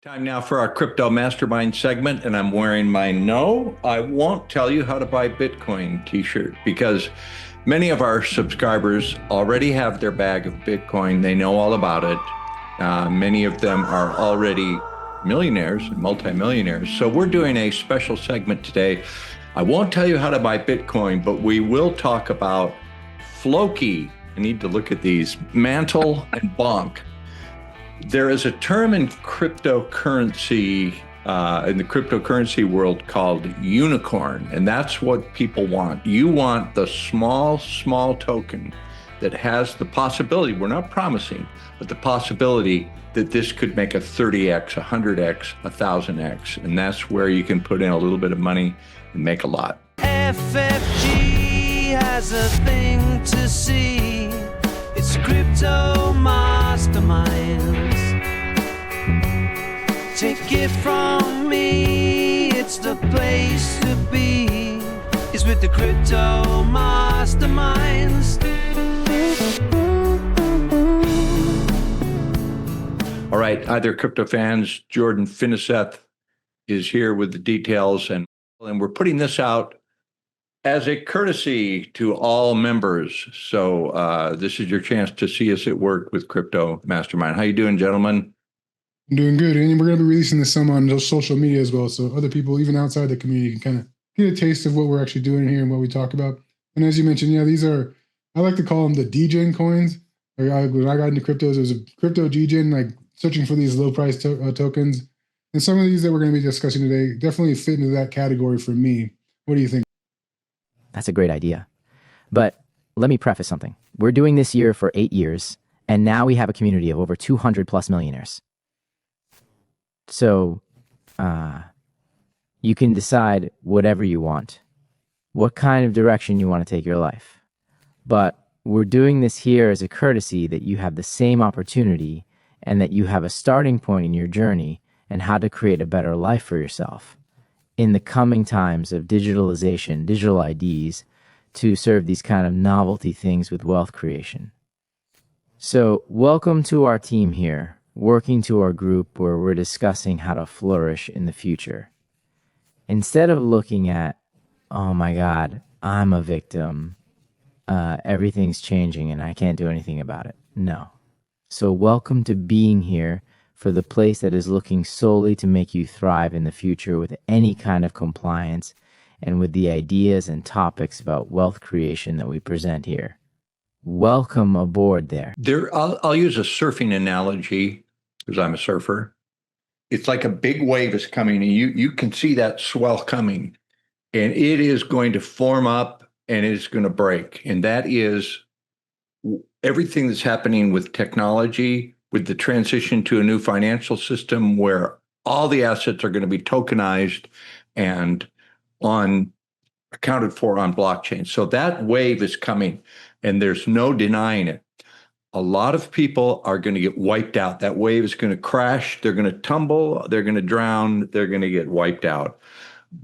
Time now for our crypto mastermind segment, and I'm wearing my "No, I won't tell you how to buy Bitcoin" t-shirt because many of our subscribers already have their bag of Bitcoin. They know all about it. Many of them are already millionaires and multimillionaires. So we're doing a special segment today. I won't tell you how to buy Bitcoin, but we will talk about Floki. I need to look at these. Mantle and Bonk. There is a term in cryptocurrency, in the cryptocurrency world called unicorn, and that's what people want. You want the small token that has the possibility, we're not promising, but the possibility that this could make a 30x, 100x, 1000x, and that's where you can put in a little bit of money and make a lot. FFG has a thing to see. It's crypto masterminds. Take it from me, it's the place to be. It's with the crypto masterminds. All right, hi there, crypto fans. Jordan Finiseth is here with the details, and we're putting this out as a courtesy to all members. So this is your chance to see us at work with Crypto Mastermind. How you doing, gentlemen? I'm doing good. And we're going to be releasing this some on social media as well. So other people, even outside the community, can kind of get a taste of what we're actually doing here and what we talk about. And as you mentioned, yeah, these are, I like to call them the degen coins. When I got into cryptos, it was a crypto degen, like searching for these low price tokens. And some of these that we're going to be discussing today definitely fit into that category for me. What do you think? That's a great idea. But let me preface something. We're doing this year for 8 years, and now we have a community of over 200 plus millionaires. So you can decide whatever you want, what kind of direction you want to take your life. But we're doing this here as a courtesy that you have the same opportunity and that you have a starting point in your journey and how to create a better life for yourself in the coming times of digitalization, digital IDs, to serve these kind of novelty things with wealth creation. So welcome to our team here, working to our group where we're discussing how to flourish in the future. Instead of looking at, oh my God, I'm a victim, everything's changing and I can't do anything about it. No. So welcome to being here for the place that is looking solely to make you thrive in the future with any kind of compliance and with the ideas and topics about wealth creation that we present here. Welcome aboard there. I'll use a surfing analogy because I'm a surfer. It's like a big wave is coming and you can see that swell coming and it is going to form up and it's going to break. And that is everything that's happening with technology, with the transition to a new financial system where all the assets are going to be tokenized and accounted for on blockchain. So that wave is coming and there's no denying it. A lot of people are going to get wiped out. That wave is going to crash. They're going to tumble. They're going to drown. They're going to get wiped out.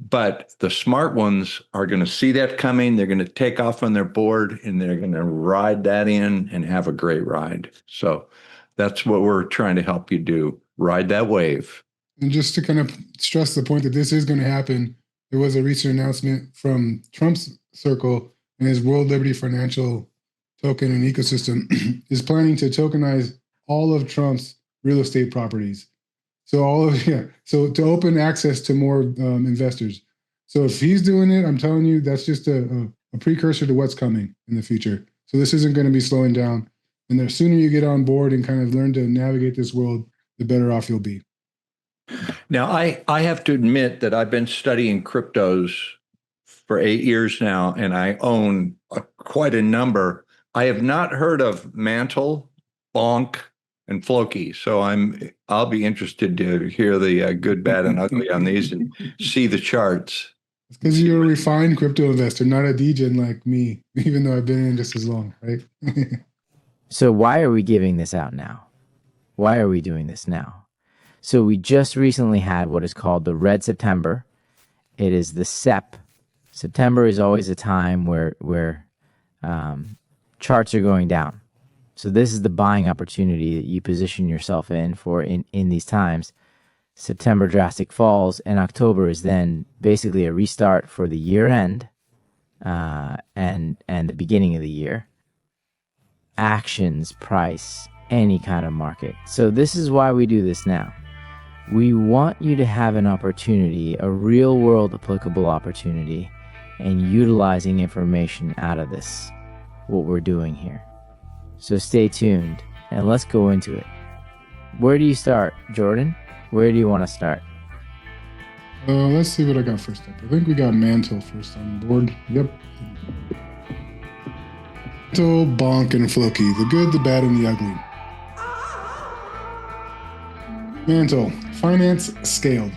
But the smart ones are going to see that coming. They're going to take off on their board and they're going to ride that in and have a great ride. So that's what we're trying to help you do. Ride that wave. And just to kind of stress the point that this is going to happen, there was a recent announcement from Trump's circle and his World Liberty Financial token and ecosystem is planning to tokenize all of Trump's real estate properties. So so to open access to more investors. So if he's doing it, I'm telling you, that's just a precursor to what's coming in the future. So this isn't going to be slowing down. And the sooner you get on board and kind of learn to navigate this world, the better off you'll be. Now, I have to admit that I've been studying cryptos for 8 years now, and I own quite a number. I have not heard of Mantle, Bonk, and Floki, so I'll be interested to hear the good, bad, and ugly on these and see the charts. It's because you're a refined crypto investor, not a degen like me, even though I've been in just as long, right? So why are we giving this out now? Why are we doing this now? So we just recently had what is called the Red September. It is the SEP. September is always a time where charts are going down. So this is the buying opportunity that you position yourself in these times. September drastic falls, and October is then basically a restart for the year end and the beginning of the year. Actions price any kind of market. So this is why we do this now. We want you to have an opportunity, a real world applicable opportunity, and utilizing information out of this, what we're doing here. So stay tuned and let's go into it. Where do you start, Jordan? Where do you want to start? Let's see what I got first up. I think we got Mantle first on board. Yep. Mantle, Bonk, and Floki. The good, the bad, and the ugly. Mantle, finance scaled.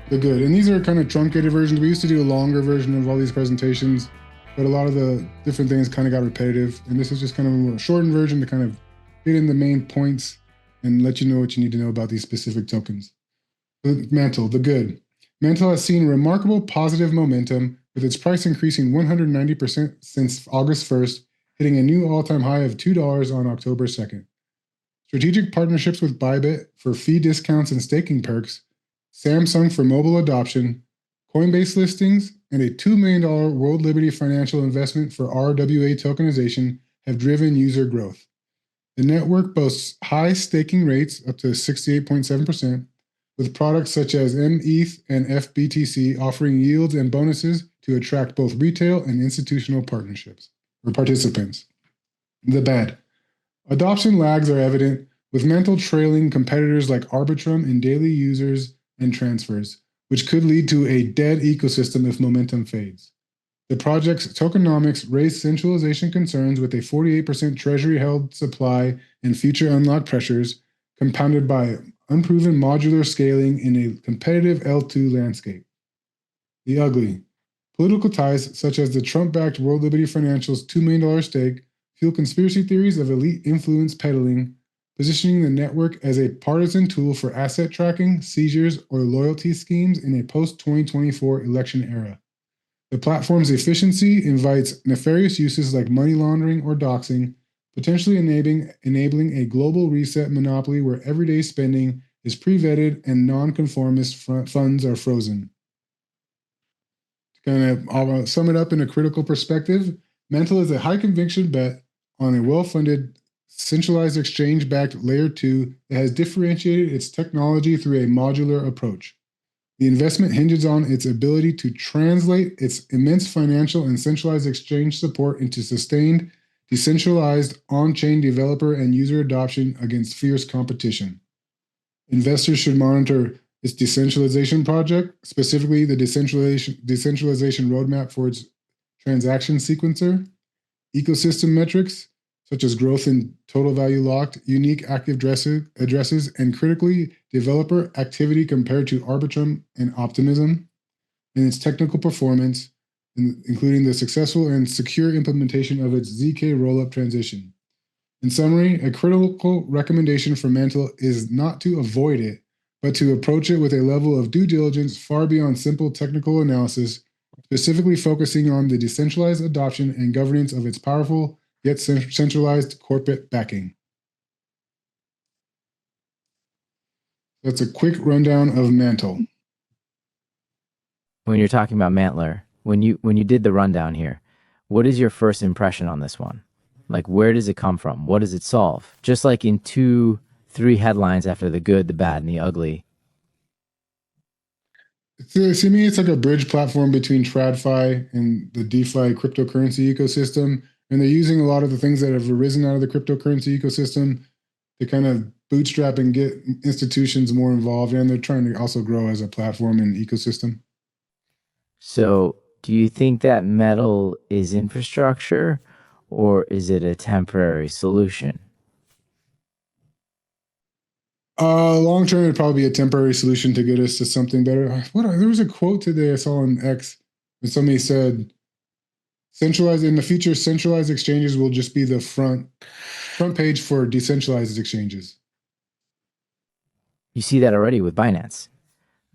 The good. And these are kind of truncated versions. We used to do a longer version of all these presentations, but a lot of the different things kind of got repetitive. And this is just kind of a more shortened version to kind of get in the main points and let you know what you need to know about these specific tokens. Mantle, the good. Mantle has seen remarkable positive momentum, with its price increasing 190% since August 1st, hitting a new all-time high of $2 on October 2nd. Strategic partnerships with Bybit for fee discounts and staking perks, Samsung for mobile adoption, Coinbase listings, and a $2 million World Liberty financial investment for RWA tokenization have driven user growth. The network boasts high staking rates up to 68.7%, with products such as METH and FBTC offering yields and bonuses to attract both retail and institutional partnerships or participants. The bad. Adoption lags are evident, with Mantle trailing competitors like Arbitrum in daily users and transfers, which could lead to a dead ecosystem if momentum fades. The project's tokenomics raise centralization concerns with a 48% treasury-held supply and future unlock pressures, compounded by unproven modular scaling in a competitive L2 landscape. The ugly. Political ties, such as the Trump-backed World Liberty Financial's $2 million stake, fuel conspiracy theories of elite influence peddling, positioning the network as a partisan tool for asset tracking, seizures, or loyalty schemes in a post-2024 election era. The platform's efficiency invites nefarious uses like money laundering or doxing, potentially enabling a global reset monopoly where everyday spending is pre-vetted and non-conformist funds are frozen. To kind of sum it up in a critical perspective, Mantle is a high-conviction bet on a well-funded, centralized exchange-backed Layer 2 that has differentiated its technology through a modular approach. The investment hinges on its ability to translate its immense financial and centralized exchange support into sustained, decentralized on-chain developer and user adoption against fierce competition. Investors should monitor its decentralization project, specifically the decentralization roadmap for its transaction sequencer, ecosystem metrics, such as growth in total value locked, unique active addresses, and critically, developer activity compared to Arbitrum and Optimism, and its technical performance, including the successful and secure implementation of its ZK rollup transition. In summary, a critical recommendation for Mantle is not to avoid it, but to approach it with a level of due diligence far beyond simple technical analysis, specifically focusing on the decentralized adoption and governance of its powerful yet centralized corporate backing. That's a quick rundown of Mantle. When you're talking about Mantler, when you did the rundown here, what is your first impression on this one? Like, where does it come from? What does it solve? Just like in 2-3 headlines after the good, the bad, and the ugly. To me, it's like a bridge platform between TradFi and the DeFi cryptocurrency ecosystem. And they're using a lot of the things that have arisen out of the cryptocurrency ecosystem to kind of bootstrap and get institutions more involved. And they're trying to also grow as a platform and ecosystem. So do you think that metal is infrastructure, or is it a temporary solution? Long term, it'd probably be a temporary solution to get us to something better. There was a quote today I saw on X where somebody said, in the future, centralized exchanges will just be the front page for decentralized exchanges. You see that already with Binance.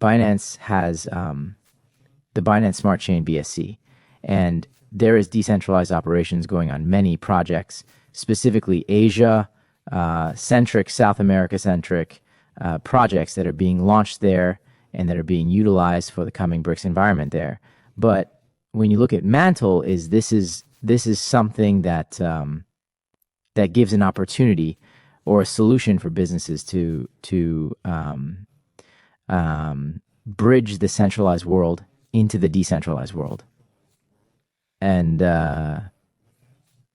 Binance has the Binance Smart Chain BSC, and there is decentralized operations going on many projects, specifically Asia centric, South America centric, projects that are being launched there and that are being utilized for the coming BRICS environment there. But when you look at Mantle, this is something that that gives an opportunity or a solution for businesses to bridge the centralized world into the decentralized world. And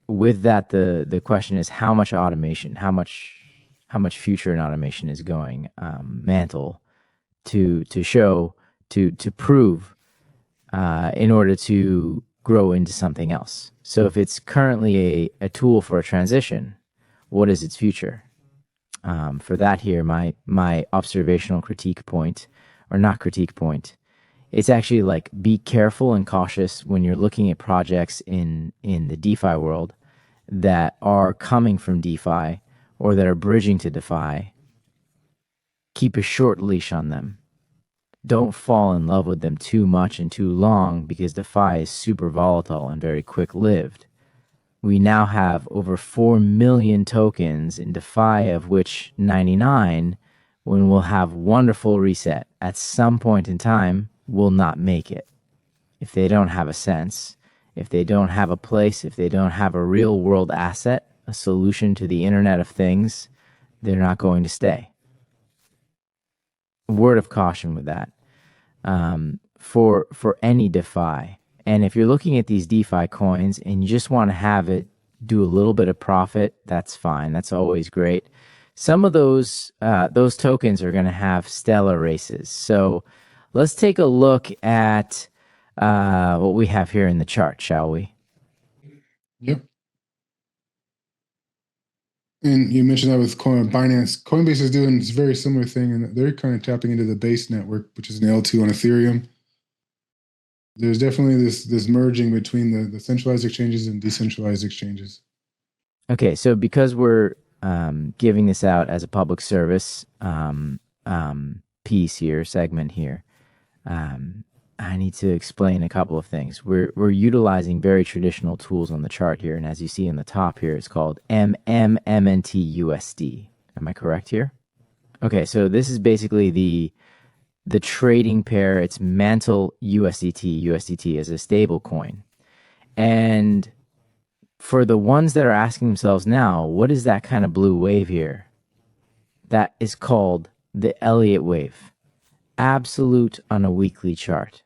with that, the question is how much automation, how much future in automation is going Mantle to show, to prove in order to grow into something else. So if it's currently a tool for a transition, what is its future? For that here, my observational critique point, or not critique point, it's actually like be careful and cautious when you're looking at projects in the DeFi world that are coming from DeFi or that are bridging to DeFi. Keep a short leash on them. Don't fall in love with them too much and too long, because DeFi is super volatile and very quick-lived. We now have over 4 million tokens in DeFi, of which 99, when we'll have wonderful reset at some point in time, will not make it. If they don't have a sense, if they don't have a place, if they don't have a real-world asset, a solution to the Internet of Things, they're not going to stay. Word of caution with that for any DeFi. And if you're looking at these DeFi coins and you just want to have it do a little bit of profit, that's fine. That's always great. Some of those tokens are going to have stellar races. So let's take a look at what we have here in the chart, shall we? Yep. And you mentioned that with Binance. Coinbase is doing this very similar thing, and they're kind of tapping into the Base network, which is an L2 on Ethereum. There's definitely this merging between the centralized exchanges and decentralized exchanges. Okay, so because we're giving this out as a public service piece here, segment here, I need to explain a couple of things. We're utilizing very traditional tools on the chart here, and as you see in the top here, it's called MMMNT-USD. Am I correct here? Okay, so this is basically the trading pair. It's Mantle USDT as a stable coin. And for the ones that are asking themselves now, what is that kind of blue wave here? That is called the Elliott wave. Absolute on a weekly chart.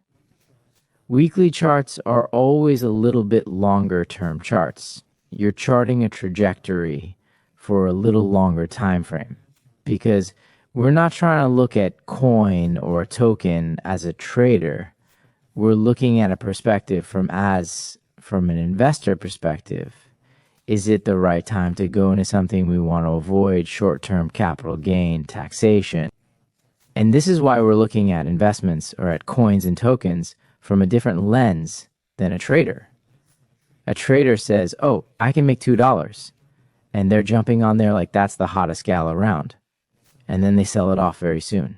Weekly charts are always a little bit longer term charts. You're charting a trajectory for a little longer time frame, because we're not trying to look at coin or a token as a trader. We're looking at a perspective from an investor perspective. Is it the right time to go into something we want to avoid short-term capital gain taxation? And this is why we're looking at investments or at coins and tokens from a different lens than a trader. A trader says, oh, I can make $2. And they're jumping on there like that's the hottest gal around. And then they sell it off very soon.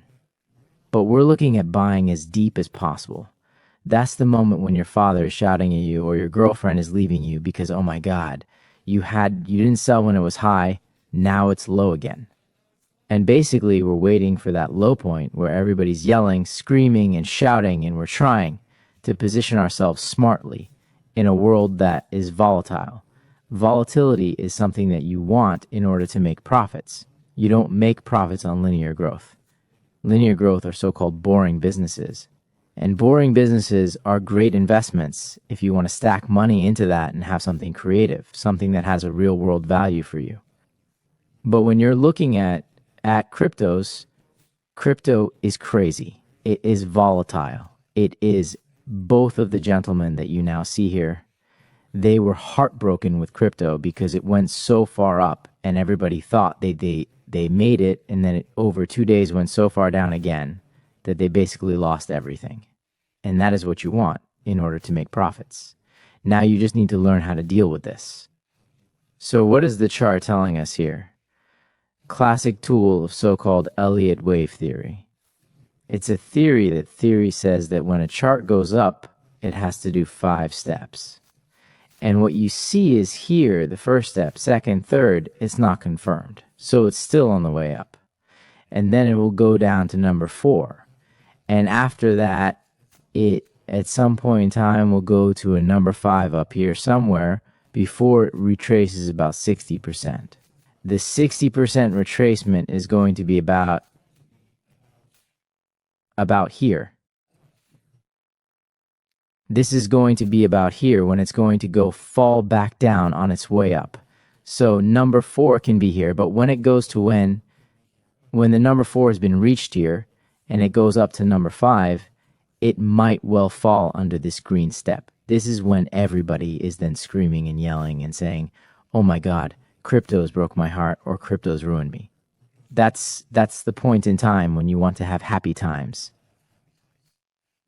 But we're looking at buying as deep as possible. That's the moment when your father is shouting at you or your girlfriend is leaving you because, oh my God, you didn't sell when it was high, now it's low again. And basically we're waiting for that low point where everybody's yelling, screaming, and shouting, and we're trying to position ourselves smartly in a world that is volatile. Volatility is something that you want in order to make profits. You don't make profits on linear growth. Linear growth are so-called boring businesses. And boring businesses are great investments if you want to stack money into that and have something creative, something that has a real-world value for you. But when you're looking at cryptos, crypto is crazy. It is volatile. It is both of the gentlemen that you now see here. They were heartbroken with crypto because it went so far up and everybody thought they made it, and then it over 2 days went so far down again that they basically lost everything. And that is what you want in order to make profits. Now you just need to learn how to deal with this. So what is the chart telling us here? Classic tool of so-called Elliott wave theory. It's a theory that says that when a chart goes up, it has to do 5 steps. And what you see is here, the first step, second, third, it's not confirmed. So it's still on the way up. and then it will go down to number 4. And after that, it at some point in time will go to a number 5 up here somewhere before it retraces about 60%. The 60% retracement is going to be about here. This is going to be about here when it's going to go fall back down on its way up. So number 4 can be here, but when it goes to when the number 4 has been reached here and it goes up to number 5, it might well fall under this green step. This is when everybody is then screaming and yelling and saying, oh my God, cryptos broke my heart, or cryptos ruined me. That's the point in time when you want to have happy times.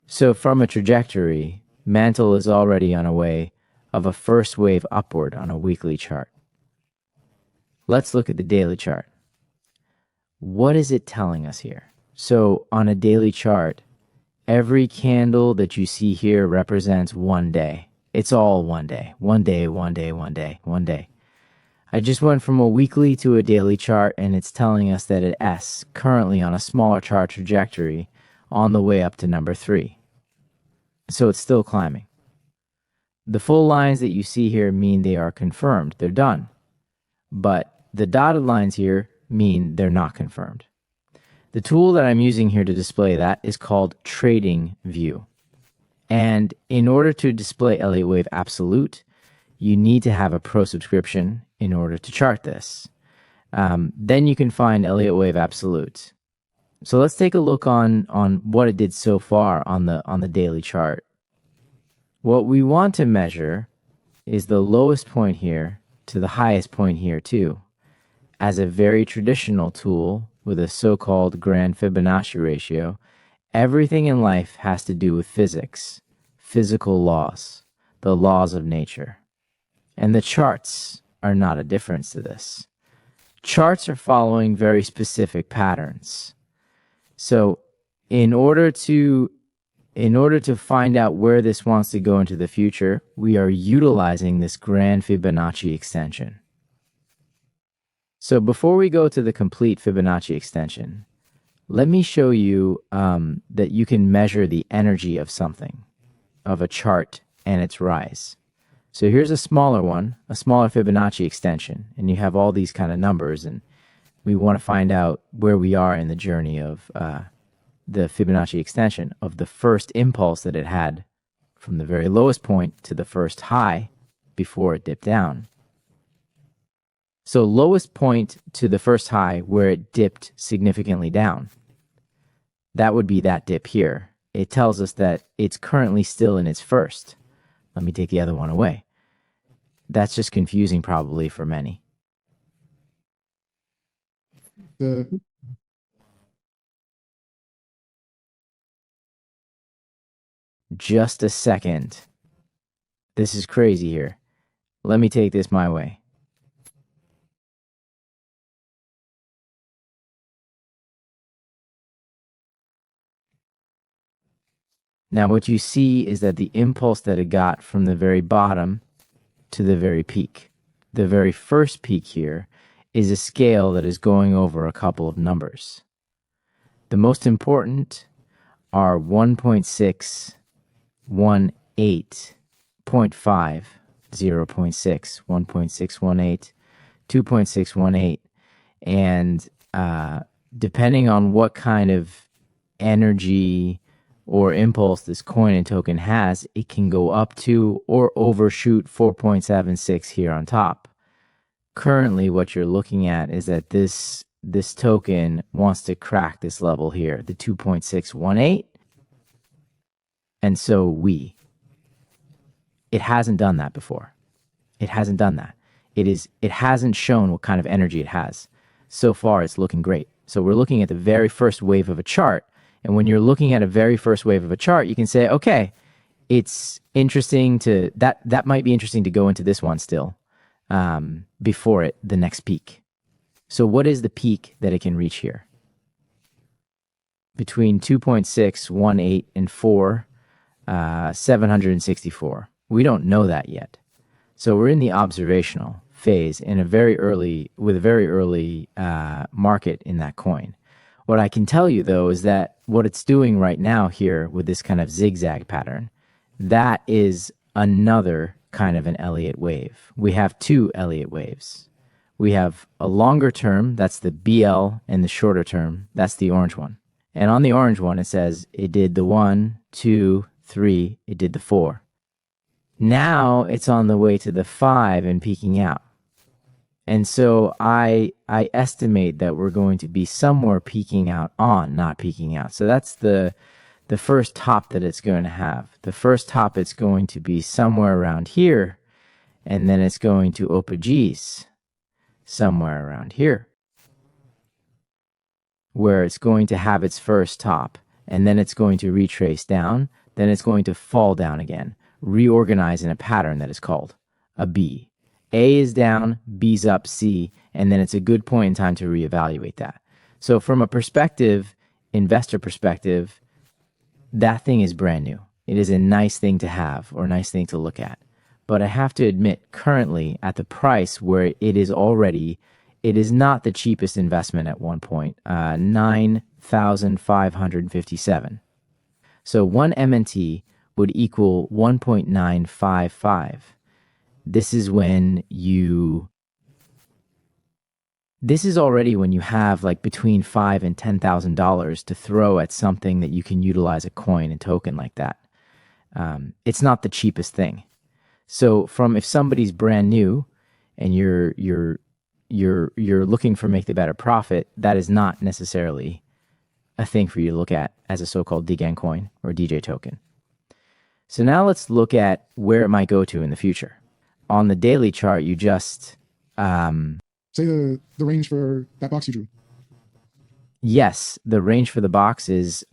So from a trajectory, Mantle is already on a way of a first wave upward on a weekly chart. Let's look at the daily chart. What is it telling us here? So on a daily chart, every candle that you see here represents one day. It's all one day. One day, one day, one day, one day. I just went from a weekly to a daily chart, and it's telling us that at S, currently on a smaller chart trajectory, on the way up to number 3. So it's still climbing. The full lines that you see here mean they are confirmed. They're done. But the dotted lines here mean they're not confirmed. The tool that I'm using here to display that is called Trading View. And in order to display Elliott Wave Absolute, you need to have a pro subscription in order to chart this. Then you can find Elliott Wave Absolute. So let's take a look on what it did so far on the daily chart. What we want to measure is the lowest point here to the highest point here too, as a very traditional tool with a so-called grand Fibonacci ratio. Everything in life has to do with physics, physical laws, the laws of nature. And the charts are not a difference to this. Charts are following very specific patterns. So in order to find out where this wants to go into the future, we are utilizing this grand Fibonacci extension. So before we go to the complete Fibonacci extension, let me show you that you can measure the energy of something, of a chart and its rise. So here's a smaller one, a smaller Fibonacci extension, and you have all these kind of numbers, and we want to find out where we are in the journey of the Fibonacci extension, of the first impulse that it had from the very lowest point to the first high before it dipped down. So lowest point to the first high where it dipped significantly down. That would be that dip here. It tells us that it's currently still in its first. Let me take the other one away. That's just confusing probably for many. Just a second. This is crazy here. Let me take this my way. Now what you see is that the impulse that it got from the very bottom to the very peak. The very first peak here is a scale that is going over a couple of numbers. The most important are 1.6, 1.8, 0.5, 0.6, 1.618, 2.618, and depending on what kind of energy or impulse this coin and token has, it can go up to or overshoot 4.76 here on top. Currently, what you're looking at is that this token wants to crack this level here, the 2.618, and so it hasn't done that before. It hasn't done that. It hasn't shown what kind of energy it has. So far, it's looking great. So we're looking at the very first wave of a chart. And when you're looking at a very first wave of a chart, you can say, okay, it's interesting to, that might be interesting to go into this one still before the next peak. So what is the peak that it can reach here? Between 2.618 and 4, 764. We don't know that yet. So we're in the observational phase with a very early market in that coin. What I can tell you, though, is that what it's doing right now here with this kind of zigzag pattern, that is another kind of an Elliott wave. We have two Elliott waves. We have a longer term, that's the BL, and the shorter term, that's the orange one. And on the orange one, it says it did the 1, 2, 3, it did the 4. Now it's on the way to the 5 and peaking out. And so I estimate that we're going to be somewhere peaking out on, not peaking out. So that's the first top that it's going to have. The first top, it's going to be somewhere around here, and then it's going to apogee somewhere around here, where it's going to have its first top, and then it's going to retrace down, then it's going to fall down again, reorganize in a pattern that is called a B. A is down, B's up, C, and then it's a good point in time to reevaluate that. So from a perspective, investor perspective, that thing is brand new. It is a nice thing to have or a nice thing to look at. But I have to admit, currently at the price where it is already, it is not the cheapest investment at one point, 9,557. So one MNT would equal 1.955. This is when this is already when you have like between $5,000 and $10,000 to throw at something that you can utilize a coin and token like that. It's not the cheapest thing. So from if somebody's brand new and you're looking for make the better profit, that is not necessarily a thing for you to look at as a so-called DGAN coin or DJ token. So now let's look at where it might go to in the future. On the daily chart, you just say the range for that box you drew. Yes, the range for the box is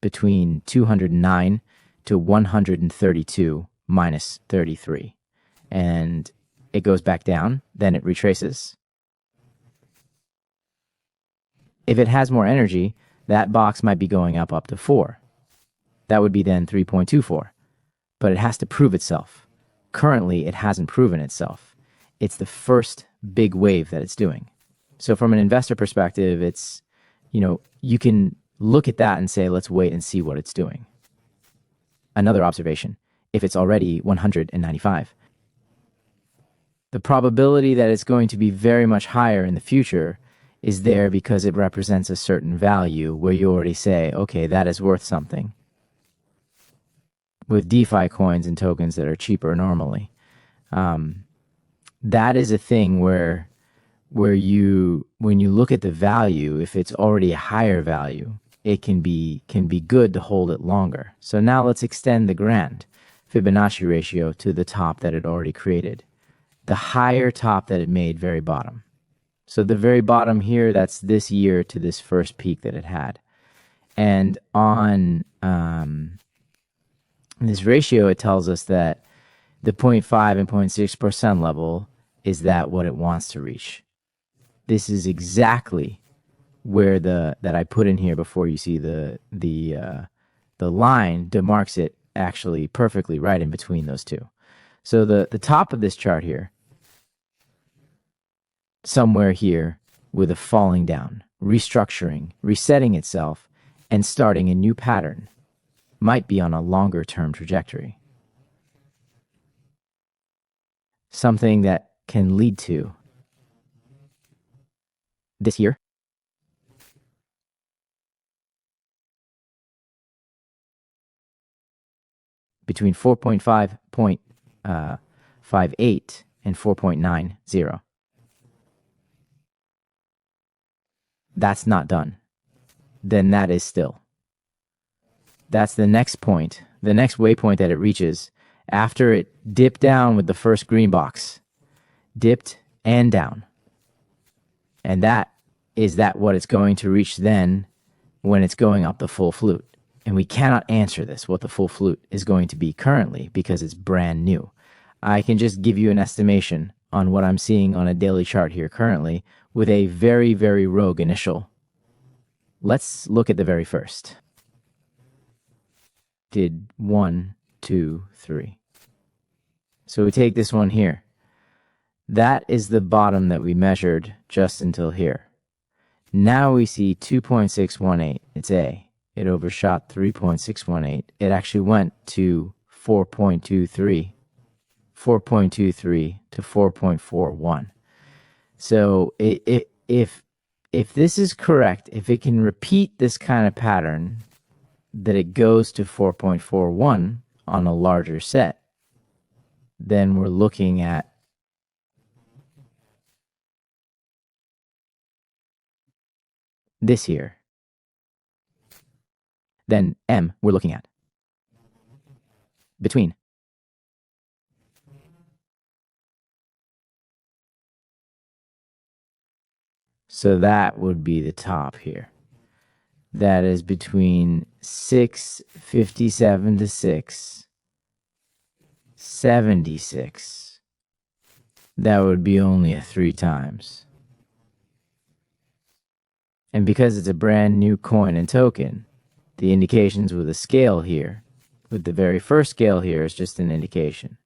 between 209 to 132 minus 33. And it goes back down, then it retraces. If it has more energy, that box might be going up to 4. That would be then 3.24. But it has to prove itself. Currently, it hasn't proven itself. It's the first big wave that it's doing. So from an investor perspective, it's, you can look at that and say, let's wait and see what it's doing. Another observation, if it's already 195, the probability that it's going to be very much higher in the future is there because it represents a certain value where you already say, okay, that is worth something. With DeFi coins and tokens that are cheaper normally, that is a thing where when you look at the value, if it's already a higher value, it can be good to hold it longer. So now let's extend the grand Fibonacci ratio to the top that it already created, the higher top that it made very bottom. So the very bottom here, that's this year to this first peak that it had, and on this ratio, it tells us that the 0.5 and 0.6% level is that what it wants to reach. This is exactly where that I put in here before you see the line demarks it actually perfectly right in between those two. So the top of this chart here, somewhere here with a falling down, restructuring, resetting itself, and starting a new pattern, might be on a longer term trajectory. Something that can lead to this year. Between 4.5.58 and 4.90. That's not done. Then that is still. That's the next point, the next waypoint that it reaches after it dipped down with the first green box, dipped and down. And that is what it's going to reach then when it's going up the full flute. And we cannot answer this, what the full flute is going to be currently, because it's brand new. I can just give you an estimation on what I'm seeing on a daily chart here currently with a very, very rogue initial. Let's look at the very first. Did 1, 2, 3. So we take this one here. That is the bottom that we measured just until here. Now we see 2.618. It's A. It overshot 3.618. It actually went to 4.23. 4.23 to 4.41. So if this is correct, if it can repeat this kind of pattern, that it goes to 4.41 on a larger set, then we're looking at this here. Then M, we're looking at between. So that would be the top here. That is between 657 to 676. That would be only a 3 times. And because it's a brand new coin and token, the indications with a scale here, with the very first scale here, is just an indication.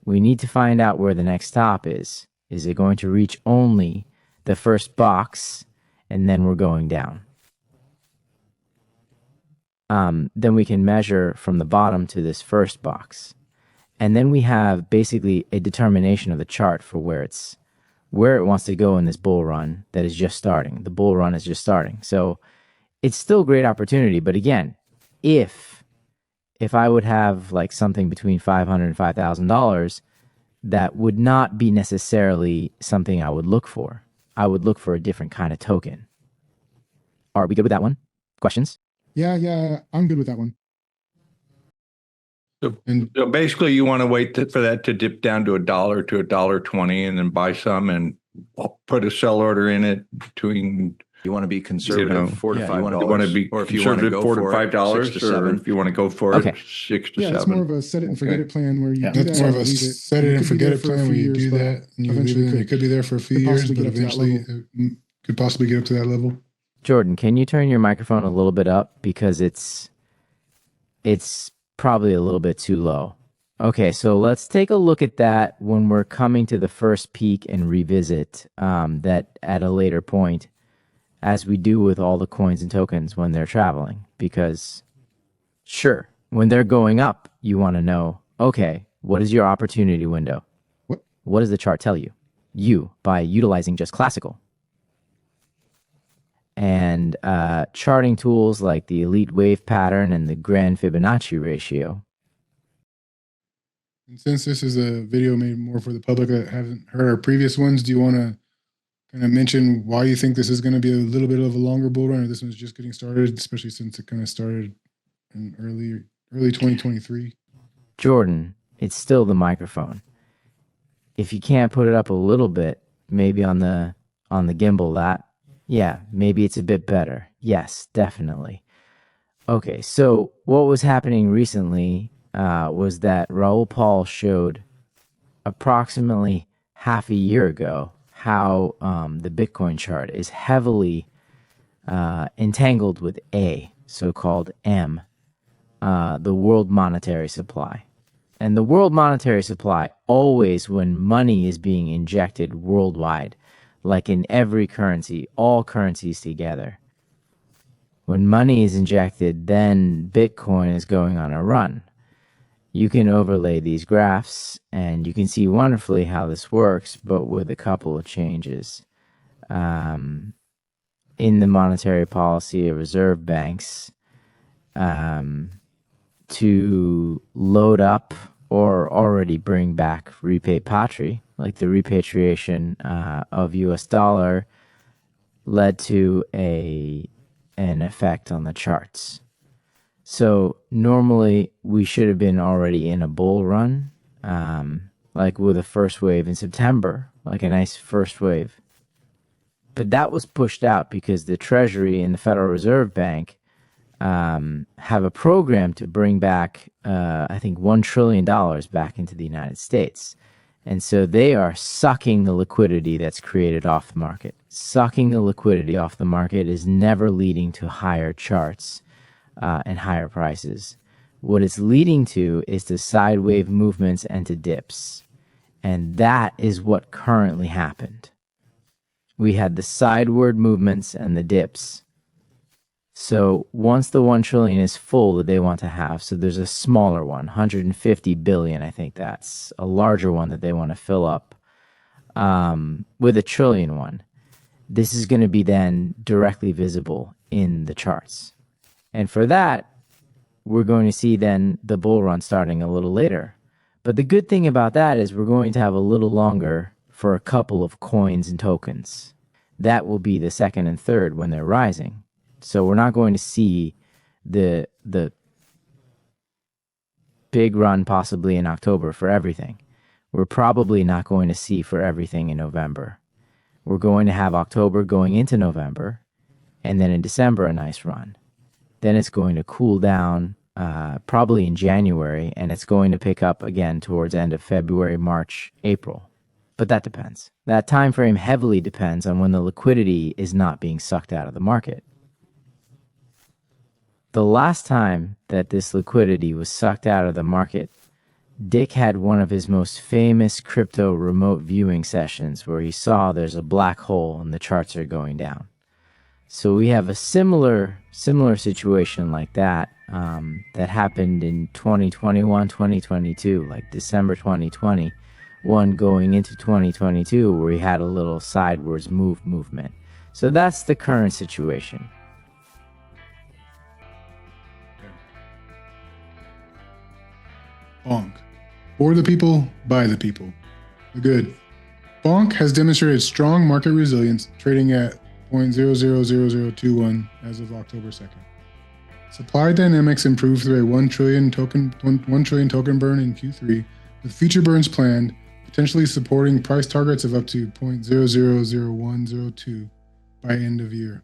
We need to find out where the next stop is. Is it going to reach only the first box and then we're going down? Then we can measure from the bottom to this first box. And then we have basically a determination of the chart for where it wants to go in this bull run that is just starting. The bull run is just starting. So it's still a great opportunity. But again, if I would have like something between $500 and $5,000, that would not be necessarily something I would look for. I would look for a different kind of token. Are we good with that one? Questions? Yeah, I'm good with that one. So basically, you want to wait for that to dip down to $1 to $1.20, and then buy some and put a sell order in it between. You want to be conservative, $4 to $5. You want to be or if you want to go $4 to for $5, $6 to or $7. if you want to go for Okay. it, 6 to Yeah, 7. it's more of a set it and forget it plan where you do That's that. more of a leave it. set it You and could be forget there it for a plan few where you years, do but that and you eventually leave it. It could be there for a few could years, possibly but get up to that eventually level. it could possibly get up to that level. Jordan, can you turn your microphone a little bit up? Because it's probably a little bit too low. Okay, so let's take a look at that when we're coming to the first peak and revisit that at a later point, as we do with all the coins and tokens when they're traveling. Because, sure, when they're going up, you want to know, okay, what is your opportunity window? What does the chart tell you? By utilizing just classical. And charting tools like the elite wave pattern and the grand Fibonacci ratio. And since this is a video made more for the public that haven't heard our previous ones, do you want to kind of mention why you think this is going to be a little bit of a longer bull run, or this one's just getting started, especially since it kind of started in early 2023? Jordan, it's still the microphone. If you can't put it up a little bit, maybe on the gimbal, maybe it's a bit better. Yes, definitely. Okay, so what was happening recently was that Raoul Paul showed approximately half a year ago how the Bitcoin chart is heavily entangled with A, so-called M, the world monetary supply. And the world monetary supply, always when money is being injected worldwide, like in every currency, all currencies together, when money is injected, then Bitcoin is going on a run. You can overlay these graphs and you can see wonderfully how this works, but with a couple of changes. In the monetary policy of reserve banks, to load up or already bring back repatri, like the repatriation of US dollar, led to an effect on the charts. So normally we should have been already in a bull run, like with a first wave in September, like a nice first wave. But that was pushed out because the Treasury and the Federal Reserve Bank have a program to bring back, I think, $1 trillion back into the United States. And so they are sucking the liquidity that's created off the market. Sucking the liquidity off the market is never leading to higher charts and higher prices. What it's leading to is to side wave movements and to dips. And that is what currently happened. we had the sideward movements and the dips. So once the 1 trillion is full that they want to have, so there's a smaller one, 150 billion, I think that's a larger one that they want to fill up with a trillion one. This is going to be then directly visible in the charts. And for that, we're going to see then the bull run starting a little later. But the good thing about that is we're going to have a little longer for a couple of coins and tokens. That will be the second and third when they're rising. So we're not going to see the big run possibly in October for everything. We're probably not going to see for everything in November. We're going to have October going into November, and then in December a nice run. Then it's going to cool down probably in January, and it's going to pick up again towards end of February, March, April. But that depends. That time frame heavily depends on when the liquidity is not being sucked out of the market. The last time that this liquidity was sucked out of the market, Dick had one of his most famous crypto remote viewing sessions where he saw there's a black hole and the charts are going down. So we have a similar situation like that that happened in 2021, 2022, like December 2020, one going into 2022 where we had a little sideways movement. So that's the current situation. Bonk. For the people, by the people. The good. Bonk has demonstrated strong market resilience, trading at 0.000021 as of October 2nd. Supply dynamics improved through a 1 trillion token burn in Q3, with future burns planned, potentially supporting price targets of up to 0.000102 by end of year.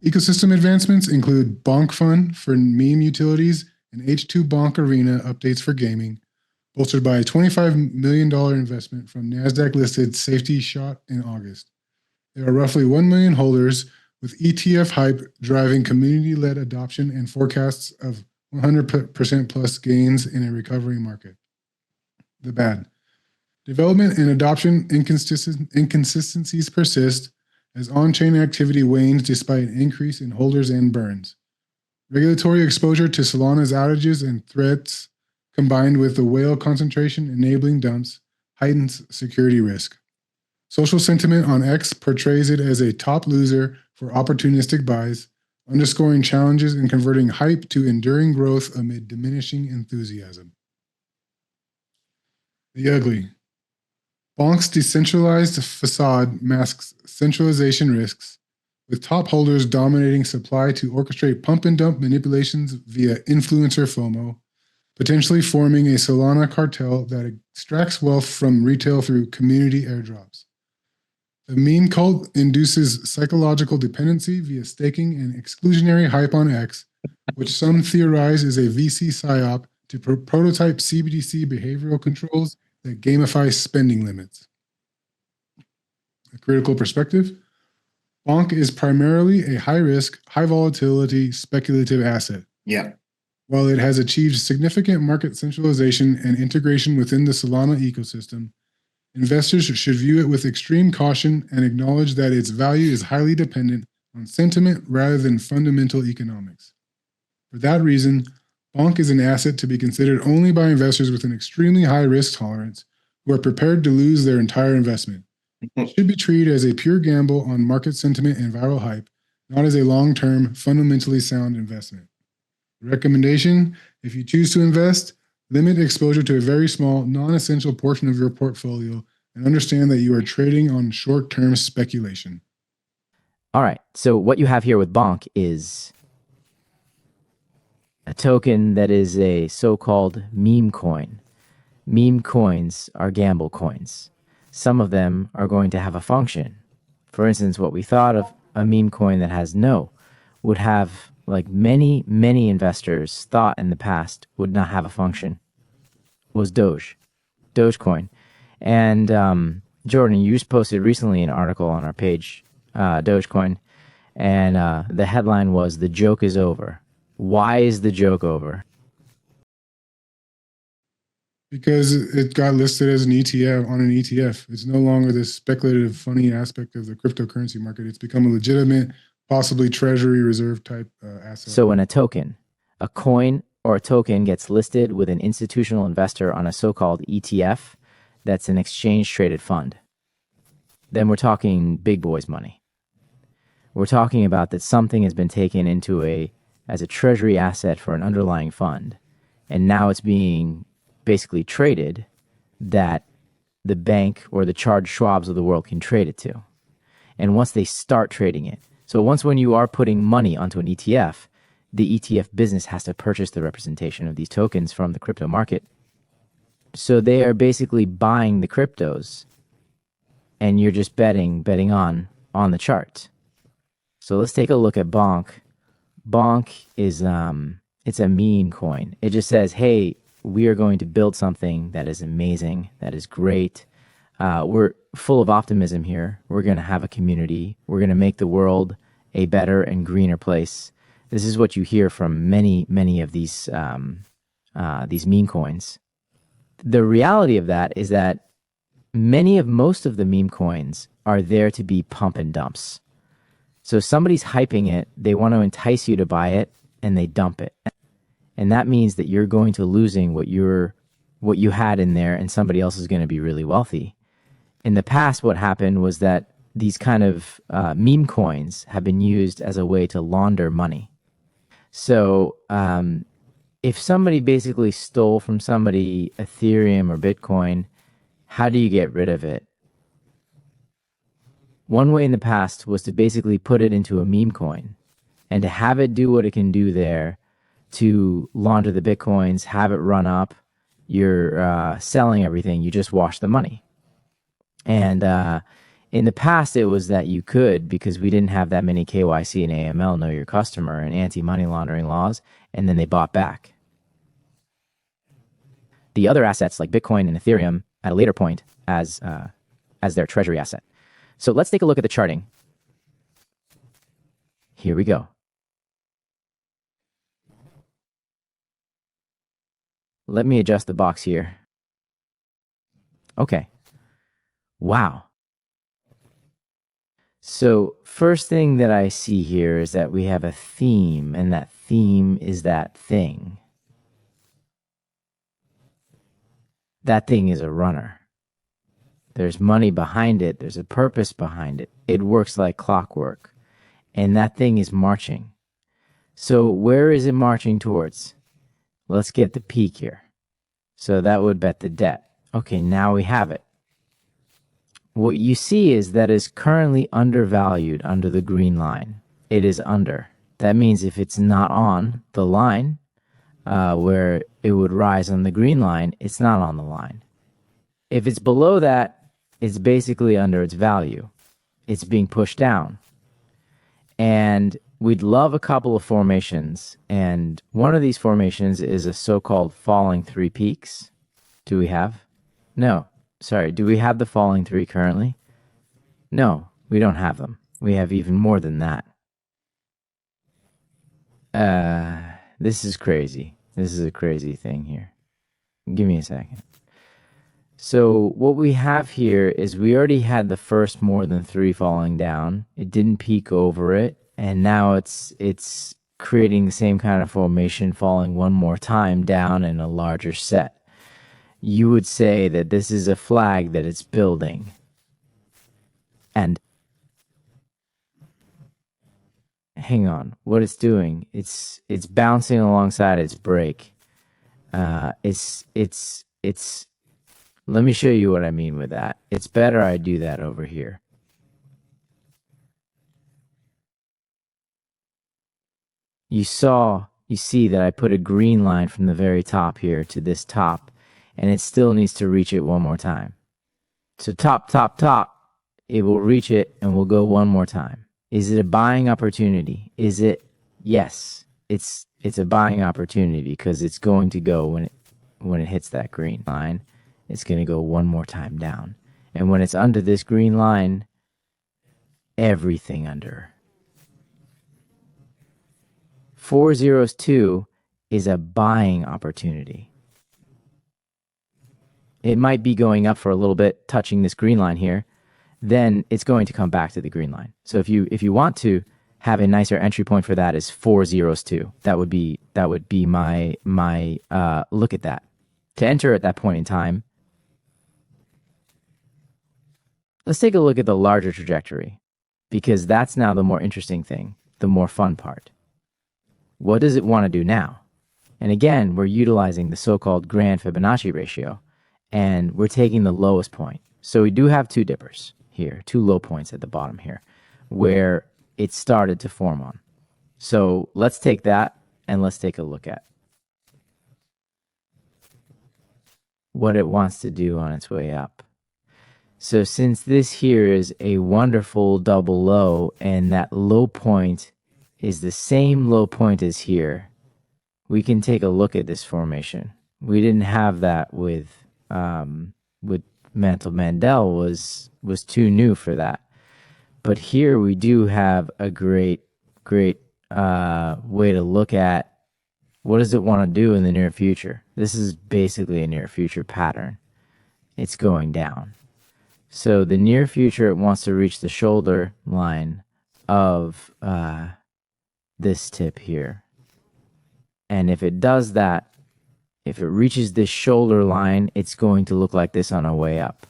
Ecosystem advancements include Bonk Fund for meme utilities and H2 Bonk Arena updates for gaming, bolstered by a $25 million investment from NASDAQ-listed Safety Shot in August. There are roughly 1 million holders, with ETF hype driving community-led adoption and forecasts of 100% plus gains in a recovering market. The bad. Development and adoption inconsistencies persist as on-chain activity wanes despite an increase in holders and burns. Regulatory exposure to Solana's outages and threats, combined with the whale concentration enabling dumps, heightens security risk. Social sentiment on X portrays it as a top loser for opportunistic buys, underscoring challenges in converting hype to enduring growth amid diminishing enthusiasm. The ugly. Bonk's decentralized facade masks centralization risks, with top holders dominating supply to orchestrate pump and dump manipulations via influencer FOMO, potentially forming a Solana cartel that extracts wealth from retail through community airdrops. The meme cult induces psychological dependency via staking and exclusionary hype on X, which some theorize is a VC psyop to prototype CBDC behavioral controls that gamify spending limits. A critical perspective. Bonk is primarily a high-risk, high-volatility, speculative asset. Yeah. While it has achieved significant market centralization and integration within the Solana ecosystem, investors should view it with extreme caution and acknowledge that its value is highly dependent on sentiment rather than fundamental economics. For that reason, Bonk is an asset to be considered only by investors with an extremely high risk tolerance who are prepared to lose their entire investment. It should be treated as a pure gamble on market sentiment and viral hype, not as a long-term, fundamentally sound investment. Recommendation: if you choose to invest, limit exposure to a very small, non-essential portion of your portfolio and understand that you are trading on short-term speculation. All right, so what you have here with Bonk is a token that is a so-called meme coin. Meme coins are gamble coins. Some of them are going to have a function. For instance, what we thought of a meme coin that has no would have, like many investors thought in the past, would not have a function, was Dogecoin. And Jordan, you just posted recently an article on our page, Dogecoin, and the headline was, "The joke is over." Why is the joke over? Because it got listed as an ETF on an ETF. It's no longer this speculative, funny aspect of the cryptocurrency market. It's become a legitimate, possibly treasury reserve type asset. So when a coin or a token gets listed with an institutional investor on a so-called ETF, that's an exchange traded fund, then we're talking big boys money. We're talking about that something has been taken as a treasury asset for an underlying fund, and now it's being basically traded that the bank or the Charles Schwabs of the world can trade it to. And once they start trading it, so once when you are putting money onto an ETF, the ETF business has to purchase the representation of these tokens from the crypto market. So they are basically buying the cryptos, and you're just betting on the chart. So let's take a look at Bonk. Bonk is it's a meme coin. It just says, hey, we are going to build something that is amazing, that is great. We're full of optimism here. We're going to have a community. We're going to make the world a better and greener place. This is what you hear from many of these meme coins. The reality of that is that most of the meme coins are there to be pump and dumps. So somebody's hyping it, they want to entice you to buy it, and they dump it. And that means that you're going to losing what you had in there, and somebody else is going to be really wealthy. In the past, what happened was that these kind of meme coins have been used as a way to launder money. So if somebody basically stole from somebody Ethereum or Bitcoin, how do you get rid of it? One way in the past was to basically put it into a meme coin and to have it do what it can do there to launder the Bitcoins, have it run up. You're selling everything. You just wash the money. And in the past, it was that you could, because we didn't have that many KYC and AML, know your customer, and anti-money laundering laws, and then they bought back. The other assets like Bitcoin and Ethereum at a later point as their treasury asset. So let's take a look at the charting. Here we go. Let me adjust the box here. Okay. Wow. So first thing that I see here is that we have a theme, and that theme is that thing. That thing is a runner. There's money behind it. There's a purpose behind it. It works like clockwork. And that thing is marching. So where is it marching towards? Let's get the peak here. So that would bet the debt. Okay, now we have it. What you see is that it's currently undervalued under the green line. It is under. That means if it's not on the line, where it would rise on the green line, it's not on the line. If it's below that, it's basically under its value. It's being pushed down. And we'd love a couple of formations. And one of these formations is a so-called falling three peaks. Do we have? No. Sorry, do we have the falling three currently? No, we don't have them. We have even more than that. This is crazy. This is a crazy thing here. Give me a second. So what we have here is we already had the first more than three falling down. It didn't peak over it. And now it's creating the same kind of formation, falling one more time down in a larger set. You would say that this is a flag that it's building. And hang on, what it's doing, it's bouncing alongside its break. Let me show you what I mean with that. It's better I do that over here. You see that I put a green line from the very top here to this top, and it still needs to reach it one more time. So top, it will reach it and we'll go one more time. Is it a buying opportunity? Is it? Yes, it's a buying opportunity because it's going to go when it hits that green line. It's going to go one more time down. And when it's under this green line, everything under. 402 is a buying opportunity. it might be going up for a little bit, touching this green line here, then it's going to come back to the green line. So if you want to have a nicer entry point for that is 402. That would be my look at that. To enter at that point in time, let's take a look at the larger trajectory, because that's now the more interesting thing, the more fun part. What does it want to do now? And again, we're utilizing the so-called grand Fibonacci ratio, and we're taking the lowest point. So we do have two dippers here, two low points at the bottom here, where it started to form on. So let's take that and let's take a look at what it wants to do on its way up. So since this here is a wonderful double low, and that low point is the same low point as here, we can take a look at this formation. We didn't have that with Mantle. Mandel was too new for that. But here we do have a great way to look at what does it want to do in the near future. This is basically a near future pattern. It's going down. So the near future, it wants to reach the shoulder line of this tip here. And if it does that, if it reaches this shoulder line, it's going to look like this on our way up.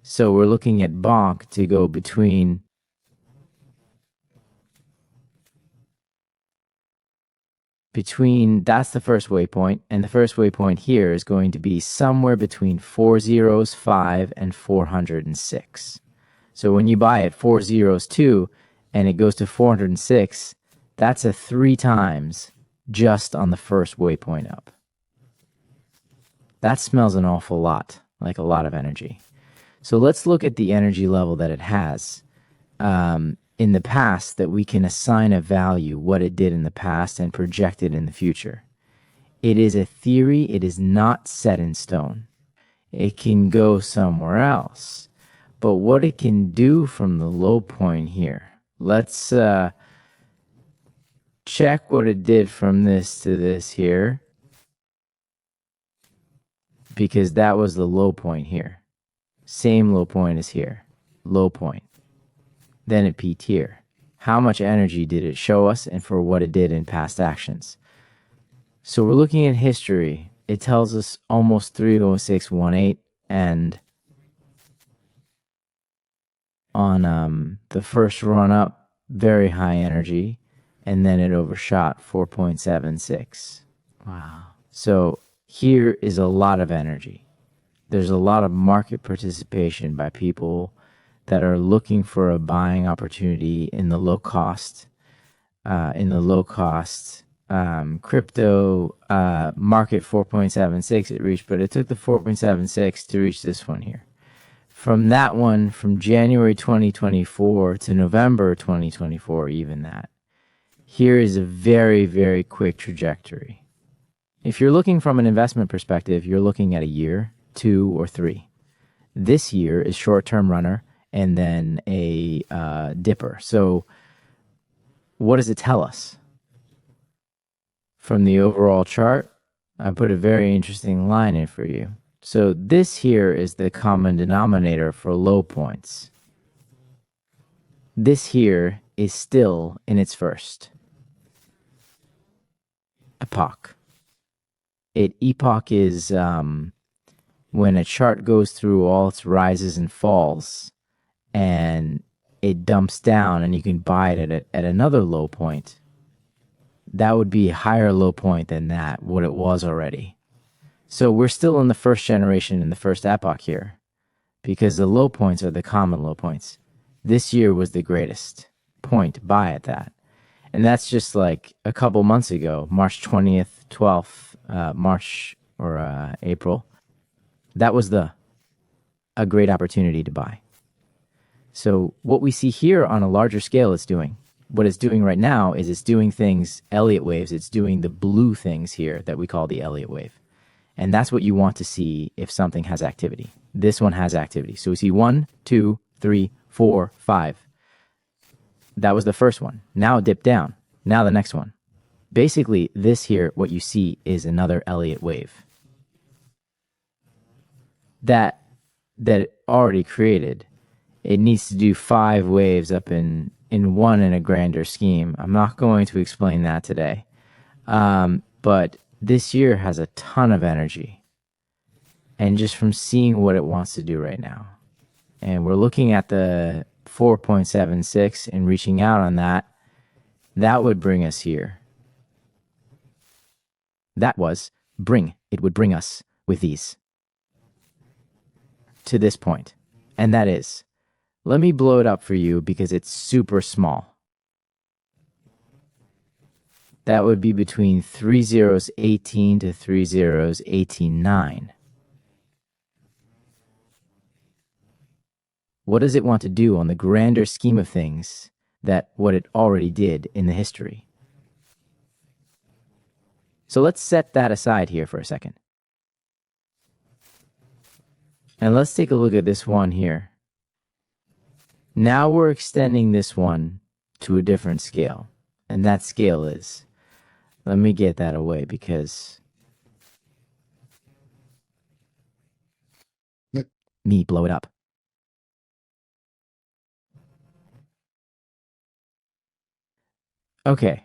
So we're looking at Bonk to go between that's the first waypoint, and the first waypoint here is going to be somewhere between 405 and 406. So when you buy at 402 and it goes to 406, that's a 3 times just on the first waypoint up. That smells an awful lot, like a lot of energy. So let's look at the energy level that it has in the past, that we can assign a value, what it did in the past, and project it in the future. It is a theory. It is not set in stone. It can go somewhere else. But what it can do from the low point here, let's check what it did from this to this here, because that was the low point here. Same low point as here. Low point. Then it peaked here. How much energy did it show us, and for what it did in past actions? So we're looking at history. It tells us almost 30618, and on the first run up, very high energy, and then it overshot 4.76. Wow. So here is a lot of energy. There's a lot of market participation by people that are looking for a buying opportunity in the low cost crypto market 4.76 it reached, but it took the 4.76 to reach this one here. From that one, from January 2024 to November 2024, even that. Here is a very, very quick trajectory. If you're looking from an investment perspective, you're looking at a year, 2 or 3. This year is short-term runner, and then a dipper. So what does it tell us? From the overall chart, I put a very interesting line in for you. So this here is the common denominator for low points. This here is still in its first epoch. Epoch is when a chart goes through all its rises and falls, and it dumps down, and you can buy it at another low point. That would be a higher low point than that, what it was already. So we're still in the first generation, in the first epoch here, because the low points are the common low points. This year was the greatest point to buy at that. And that's just like a couple months ago, March 20th, 12th, March or April. That was a great opportunity to buy. So what we see here on a larger scale is what it's doing right now is it's doing things, Elliott waves, it's doing the blue things here that we call the Elliott wave. And that's what you want to see if something has activity. This one has activity. So we see 1, 2, 3, 4, 5. That was the first one. Now it dipped down. Now the next one. Basically, this here, what you see is another Elliott wave. that it already created. It needs to do 5 waves up in one in a grander scheme. I'm not going to explain that today. But this year has a ton of energy. And just from seeing what it wants to do right now. And we're looking at the 4.76 and reaching out on that. That would bring us here. It would bring us with these to this point. And that is, let me blow it up for you because it's super small. That would be between 3 zeros 18 to 3 zeros 18.9. What does it want to do on the grander scheme of things that what it already did in the history? So let's set that aside here for a second. And let's take a look at this one here. Now we're extending this one to a different scale. And that scale is, let me get that away because me blow it up. Okay,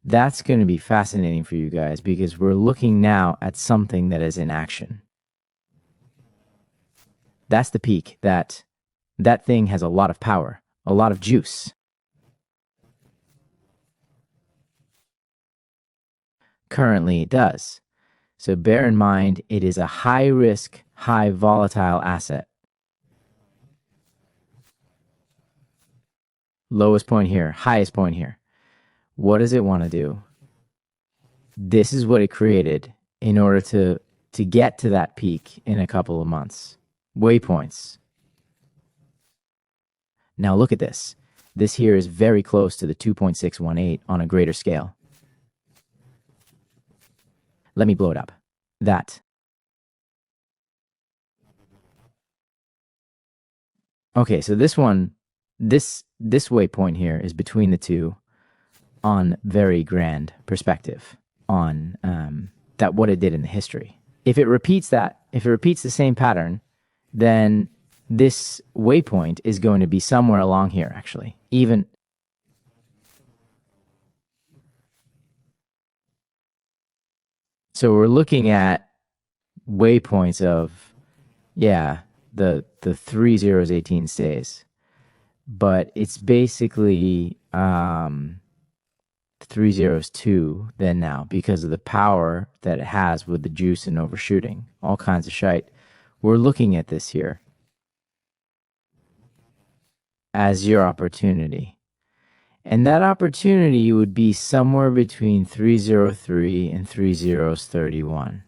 that's going to be fascinating for you guys because we're looking now at something that is in action. That's the peak. That thing has a lot of power, a lot of juice. Currently it does. So bear in mind, it is a high risk, high volatile asset. Lowest point here, highest point here. What does it want to do? This is what it created in order to get to that peak in a couple of months. Waypoints. Now look at this. This here is very close to the 2.618 on a greater scale. Let me blow it up. That. Okay, so this one, this waypoint here is between the two on very grand perspective on that what it did in the history. If it repeats the same pattern, then this waypoint is going to be somewhere along here, actually. Even so, we're looking at waypoints of, the 3 zeros 18 stays, but it's basically 3 zeros 2 then now because of the power that it has with the juice and overshooting, all kinds of shite. We're looking at this here as your opportunity. And that opportunity would be somewhere between 303 and 3 zeros 31.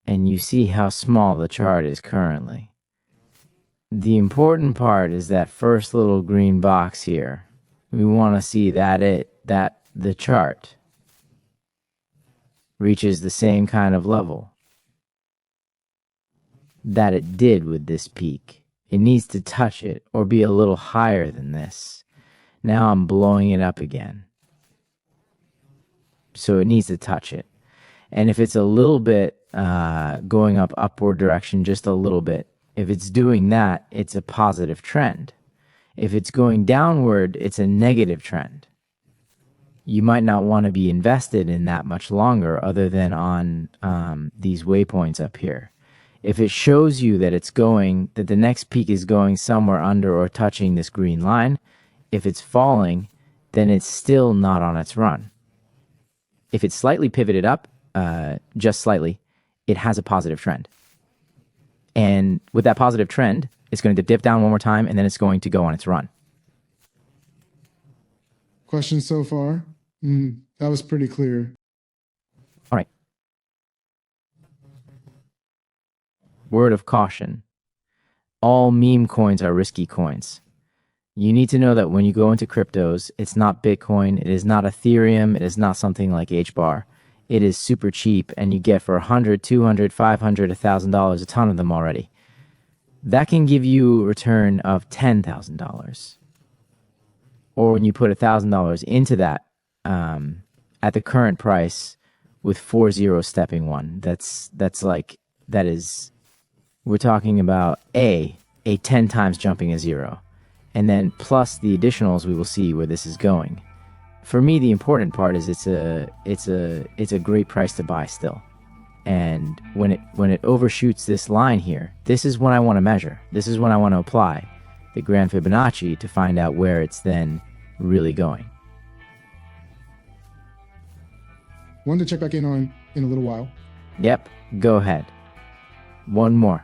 And you see how small the chart is currently. The important part is that first little green box here. We want to see that the chart reaches the same kind of level that it did with this peak. It needs to touch it or be a little higher than this. Now I'm blowing it up again. So it needs to touch it. And if it's a little bit going upward direction, just a little bit, if it's doing that, it's a positive trend. If it's going downward, it's a negative trend. You might not want to be invested in that much longer other than on these waypoints up here. If it shows you that that the next peak is going somewhere under or touching this green line, if it's falling, then it's still not on its run. If it's slightly pivoted up, just slightly, it has a positive trend. And with that positive trend, it's going to dip down one more time, and then it's going to go on its run. Questions so far? That was pretty clear. All right. Word of caution. All meme coins are risky coins. You need to know that when you go into cryptos, it's not Bitcoin, it is not Ethereum, it is not something like HBAR. It is super cheap, and you get for $100, $200, $500, $1,000 a ton of them already. That can give you a return of $10,000. Or when you put $1,000 into that, at the current price, with 4 zeros stepping one. We're talking about a 10 times jumping a zero, and then plus the additionals. We will see where this is going. For me, the important part is it's a great price to buy still. And when it overshoots this line here, this is when I want to measure. This is when I want to apply the Grand Fibonacci to find out where it's then really going. Wanted to check back in on in a little while. Yep, go ahead. One more.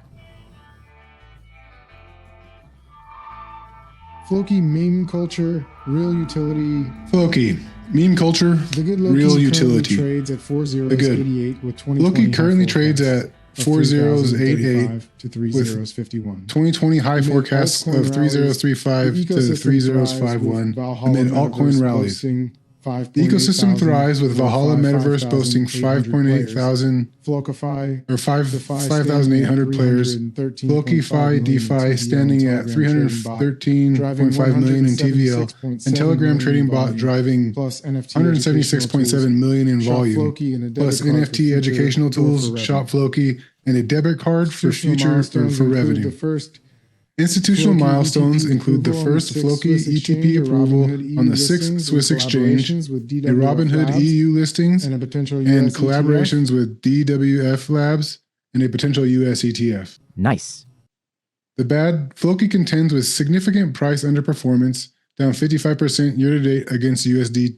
Floki, meme culture, real utility. Floki, meme culture, The good Loki real currently utility. trades at 4 zeros The good. 88 with 20. Loki currently trades at 4 zeros 88 to 3 with zeros 51. 2020 high Amid forecasts altcoin of 3035 rallies, to the ecosystem 3051 thrives with Valhalla amid altcoin Metaverse rallies. boasting 5.8 The ecosystem thousand thrives with or Valhalla 5 Metaverse boasting 5,800 5.8 thousand Flokify or 5,800 players. Floki DeFi standing at 313.5 million in TVL, and Telegram trading bot driving plus NFT 176.7 million in volume, plus NFT educational tools, Shop Floki, and a debit card for future or for revenue. The first Institutional Floki milestones ETP include the approval on first the Floki sixth Swiss ETP exchange, a approval Robinhood EU on the sixth listings Swiss and exchange, collaborations with a DWF Robinhood Labs, EU listings, and a potential and US collaborations with DWF Labs and a potential US ETF. Nice. The bad, Floki contends with significant price underperformance, down 55% year to date against USD.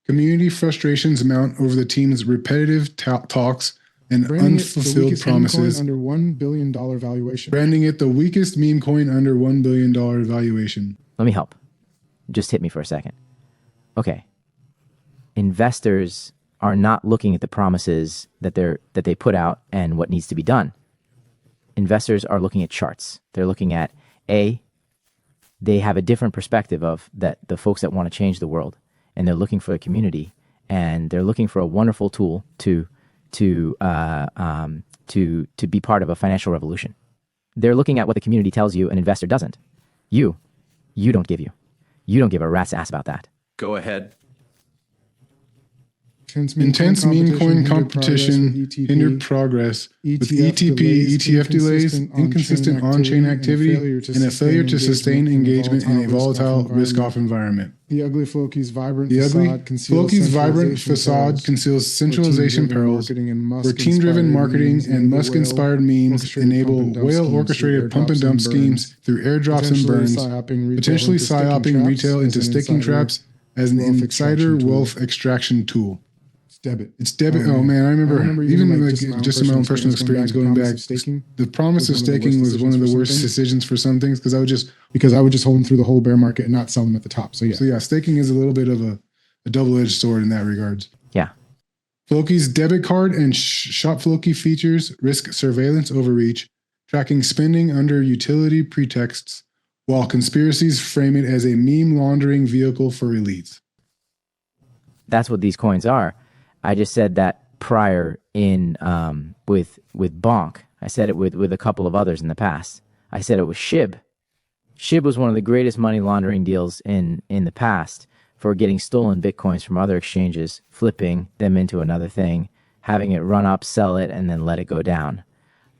Community frustrations mount over the team's repetitive talks and branding it the unfulfilled weakest meme promises, coin under $1 billion valuation. branding it the weakest meme coin under $1 billion valuation. Let me help. Just hit me for a second. Okay. Investors are not looking at the promises that they put out and what needs to be done. Investors are looking at charts. They're looking at they have a different perspective of that the folks that want to change the world, and they're looking for a community, and they're looking for a wonderful tool to be part of a financial revolution. They're looking at what the community tells you an investor doesn't. You don't give a rat's ass about that. Go ahead. Intense meme coin competition hindered progress with ETP, ETF delays, inconsistent on-chain activity, and a failure to sustain engagement in a volatile, risk-off environment. The ugly Floki's vibrant facade conceals centralization perils, where team-driven marketing and Musk-inspired memes enable whale-orchestrated pump-and-dump schemes through airdrops and burns, potentially psyoping retail into staking traps as an insider wealth extraction tool. It's debit. Oh man, I remember even like just in my own personal experience going back. The promise of staking was one of the worst decisions for some things because I would just hold them through the whole bear market and not sell them at the top. So yeah, staking is a little bit of a double-edged sword in that regards. Yeah. Floki's debit card and Shop Floki features risk surveillance overreach, tracking spending under utility pretexts, while conspiracies frame it as a meme laundering vehicle for elites. That's what these coins are. I just said that prior in with Bonk. I said it with a couple of others in the past. I said it was SHIB. SHIB was one of the greatest money laundering deals in the past for getting stolen Bitcoins from other exchanges, flipping them into another thing, having it run up, sell it, and then let it go down.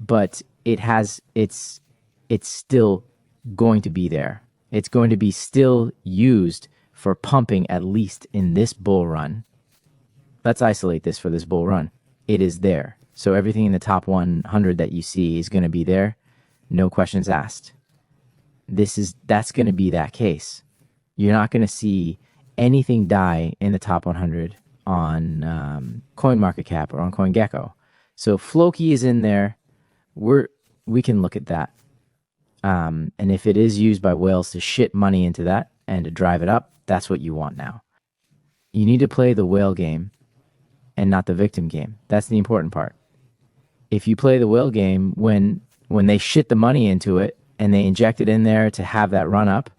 But it's still going to be there. It's going to be still used for pumping, at least in this bull run. Let's isolate this for this bull run. It is there. So everything in the top 100 that you see is going to be there. No questions asked. That's going to be that case. You're not going to see anything die in the top 100 on CoinMarketCap or on CoinGecko. So Floki is in there. We can look at that. And if it is used by whales to shit money into that and to drive it up, that's what you want now. You need to play the whale game and not the victim game. That's the important part. If you play the whale game when they shit the money into it and they inject it in there to have that run up,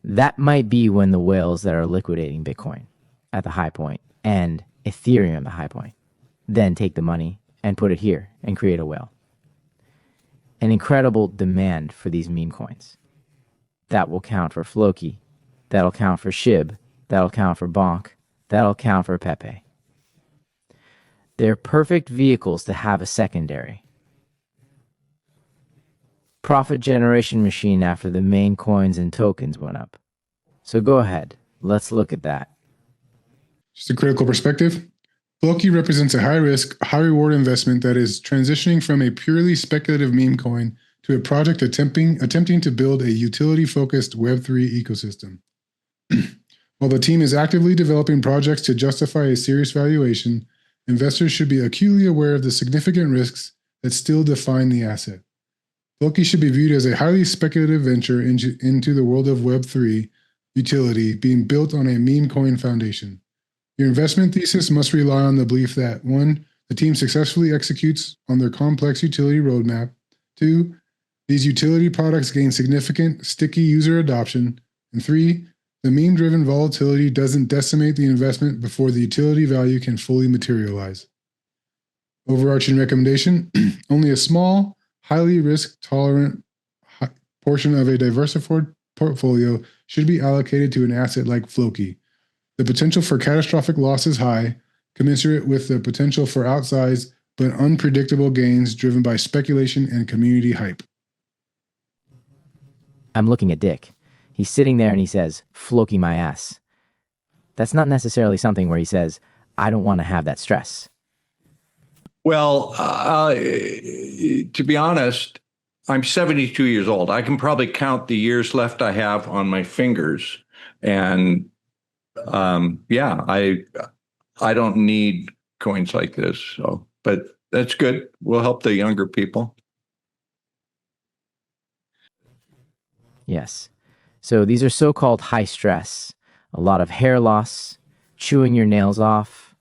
that might be when the whales that are liquidating Bitcoin at the high point and Ethereum at the high point then take the money and put it here and create a whale. An incredible demand for these meme coins. That will count for Floki. That'll count for SHIB. That'll count for Bonk. That'll count for Pepe. They're perfect vehicles to have a secondary. Profit generation machine after the main coins and tokens went up. So go ahead, let's look at that. Just a critical perspective. Floki represents a high-risk, high-reward investment that is transitioning from a purely speculative meme coin to a project attempting to build a utility-focused Web3 ecosystem. While the team is actively developing projects to justify a serious valuation, investors should be acutely aware of the significant risks that still define the asset. Floki should be viewed as a highly speculative venture into the world of Web3 utility being built on a meme coin foundation. Your investment thesis must rely on the belief that 1. The team successfully executes on their complex utility roadmap. 2. These utility products gain significant, sticky user adoption. And 3. The meme-driven volatility doesn't decimate the investment before the utility value can fully materialize. Overarching recommendation, only a small, highly risk-tolerant portion of a diversified portfolio should be allocated to an asset like Floki. The potential for catastrophic loss is high, commensurate with the potential for outsized but unpredictable gains driven by speculation and community hype. I'm looking at Dick. He's sitting there and he says, Floki my ass. That's not necessarily something where he says, I don't want to have that stress. Well, to be honest, I'm 72 years old. I can probably count the years left I have on my fingers. And I don't need coins like this. So, but that's good. We'll help the younger people. Yes. So these are so-called high stress. A lot of hair loss, chewing your nails off,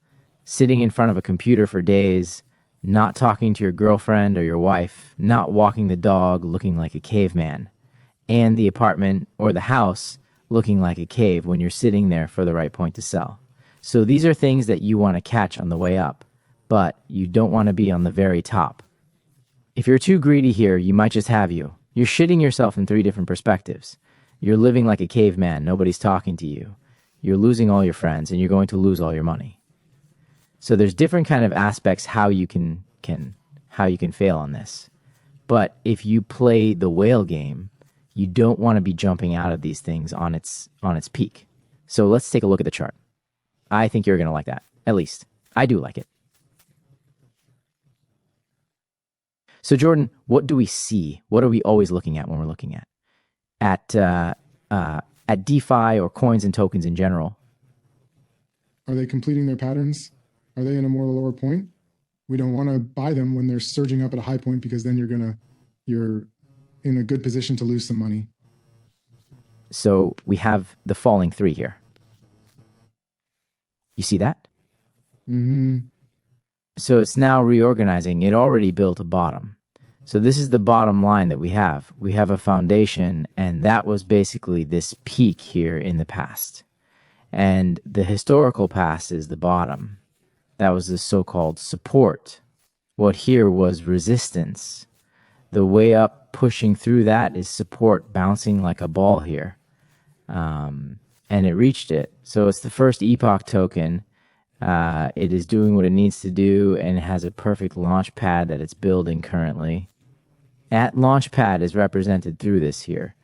sitting in front of a computer for days, not talking to your girlfriend or your wife, not walking the dog looking like a caveman, and the apartment or the house looking like a cave when you're sitting there for the right point to sell. So these are things that you want to catch on the way up, but you don't want to be on the very top. If you're too greedy here, you might just have you. You're shitting yourself in 3 different perspectives. You're living like a caveman. Nobody's talking to you. You're losing all your friends, and you're going to lose all your money. So there's different kind of aspects how you can fail on this. But if you play the whale game, you don't want to be jumping out of these things on its peak. So let's take a look at the chart. I think you're going to like that. At least I do like it. So Jordan, what do we see? What are we always looking at when we're looking at DeFi or coins and tokens in general? Are they completing their patterns? Are they in a more lower point? We don't want to buy them when they're surging up at a high point because then you're in a good position to lose some money. So we have the falling 3 here. You see that? Mm-hmm. So it's now reorganizing. It already built a bottom. So this is the bottom line that we have. We have a foundation, and that was basically this peak here in the past. And the historical past is the bottom. That was the so-called support. What here was resistance. The way up pushing through that is support, bouncing like a ball here. And it reached it. So it's the first epoch token. It is doing what it needs to do, and it has a perfect launch pad that it's building currently. That launch pad is represented through this here.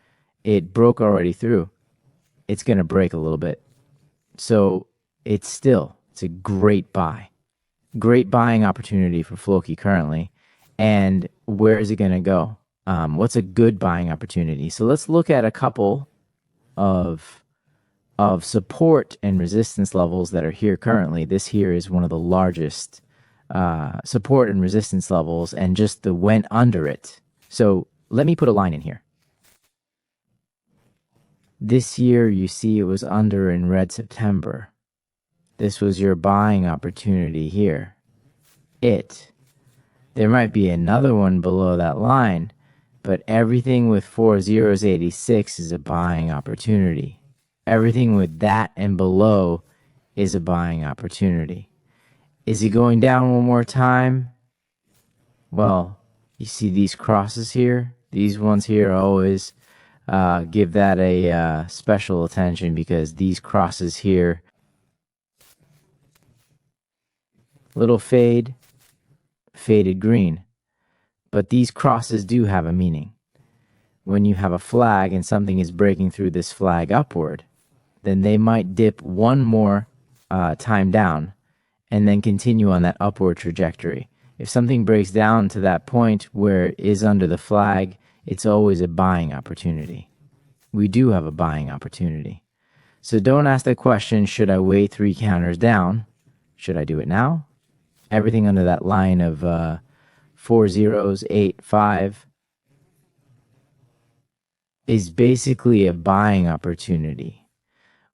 It broke already through. It's going to break a little bit. So it's a great buy. Great buying opportunity for Floki currently. And where is it going to go? What's a good buying opportunity? So let's look at a couple of support and resistance levels that are here currently. This here is one of the largest support and resistance levels, and just the went under it. So let me put a line in here. This year, you see it was under in red September. This was your buying opportunity here. There might be another one below that line, but everything with 4 zeros 86 is a buying opportunity. Everything with that and below is a buying opportunity. Is it going down one more time? Well, you see these crosses here? These ones here always give that a special attention, because these crosses here, Little fade, faded green. But these crosses do have a meaning. When you have a flag and something is breaking through this flag upward, then they might dip one more time down and then continue on that upward trajectory. If something breaks down to that point where it is under the flag, it's always a buying opportunity. We do have a buying opportunity. So don't ask the question, should I wait 3 counters down? Should I do it now? Everything under that line of 4 zeros, 8, 5 is basically a buying opportunity.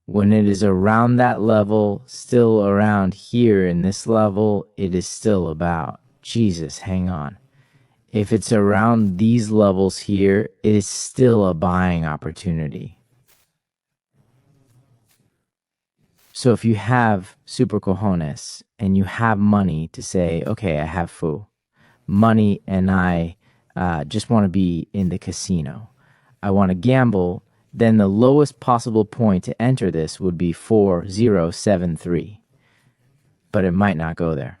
When it is around that level, still around here in this level, it is still about, Jesus, hang on. If it's around these levels here, it is still a buying opportunity. So if you have super cojones and you have money to say, okay, I have money and I just want to be in the casino. I want to gamble. Then the lowest possible point to enter this would be 4073. But it might not go there.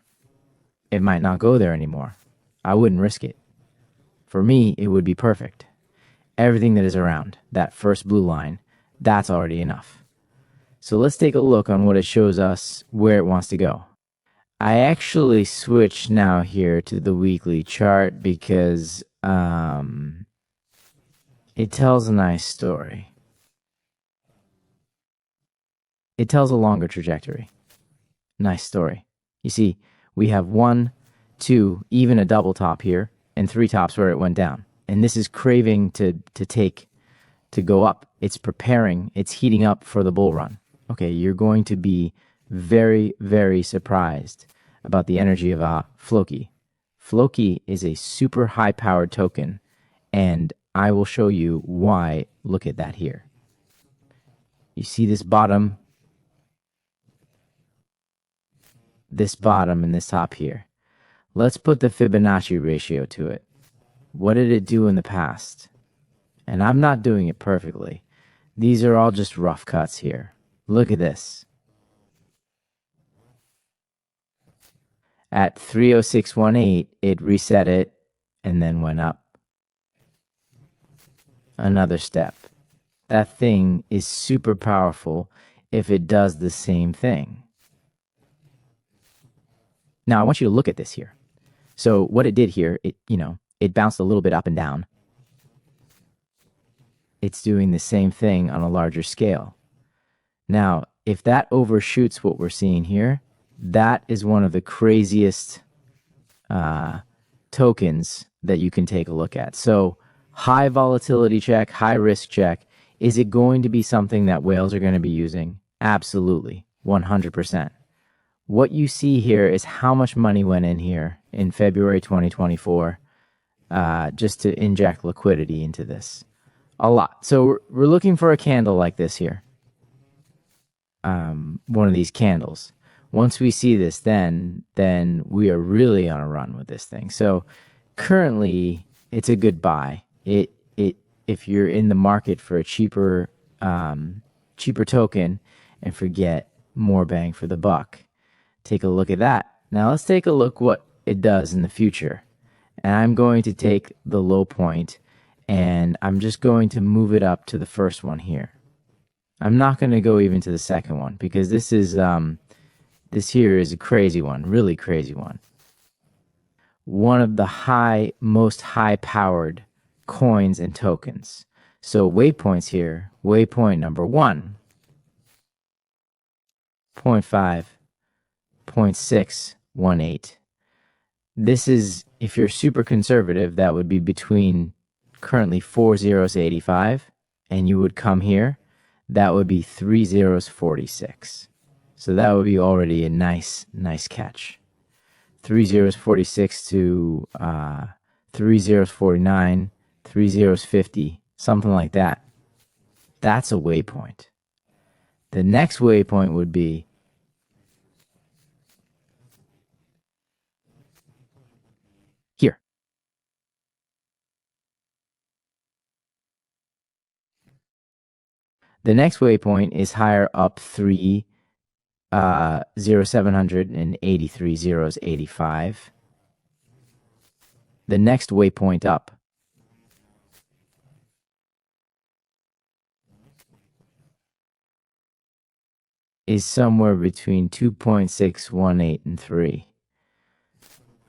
It might not go there anymore. I wouldn't risk it. For me, it would be perfect. Everything that is around that first blue line, that's already enough. So let's take a look on what it shows us where it wants to go. I actually switched now here to the weekly chart because it tells a nice story. It tells a longer trajectory. Nice story. You see, we have 1, 2, even a double top here, and 3 tops where it went down. And this is craving to go up. It's preparing, it's heating up for the bull run. Okay, you're going to be very, very surprised about the energy of Floki. Floki is a super high-powered token, and I will show you why. Look at that here. You see this bottom and this top here. Let's put the Fibonacci ratio to it. What did it do in the past? And I'm not doing it perfectly. These are all just rough cuts here. Look at this. At 30618, it reset it and then went up. Another step. That thing is super powerful if it does the same thing. Now, I want you to look at this here. So what it did here, it bounced a little bit up and down. It's doing the same thing on a larger scale. Now, if that overshoots what we're seeing here, that is one of the craziest tokens that you can take a look at. So high volatility check, high risk check. Is it going to be something that whales are going to be using? Absolutely, 100%. What you see here is how much money went in here in February 2024 just to inject liquidity into this. A lot. So we're looking for a candle like this here. One of these candles. Once we see this, then we are really on a run with this thing. So currently, it's a good buy. If you're in the market for a cheaper token and forget more bang for the buck, take a look at that. Now let's take a look what it does in the future. And I'm going to take the low point and I'm just going to move it up to the first one here. I'm not going to go even to the second one because this this here is a crazy one, really crazy one. One of the most high-powered coins and tokens. So waypoints here, waypoint number 1, 0.5, 0.618. This is, if you're super conservative, that would be between currently 4 zeros 85, and you would come here, that would be 3 zeros 46. So that would be already a nice catch. 3 zeros 46 to 3 zeros 49, 3 zeros 50, something like that. That's a waypoint. The next waypoint would be here. The next waypoint is higher up 3 0700 and 83 zeros 85. The next waypoint up is somewhere between 2.618 and 3.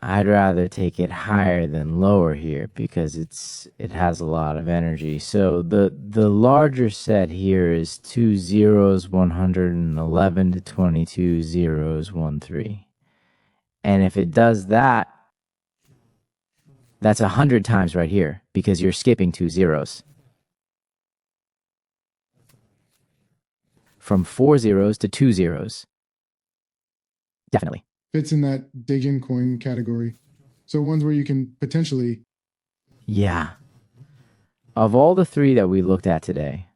I'd rather take it higher than lower here because it has a lot of energy. So the larger set here is 2 zeros 111 to 22 zeros 13. And if it does that, that's 100 times right here because you're skipping 2 zeros. From 4 zeros to 2 zeros. Definitely. Fits in that dig-in coin category. So ones where you can potentially... Yeah. Of all the three that we looked at today,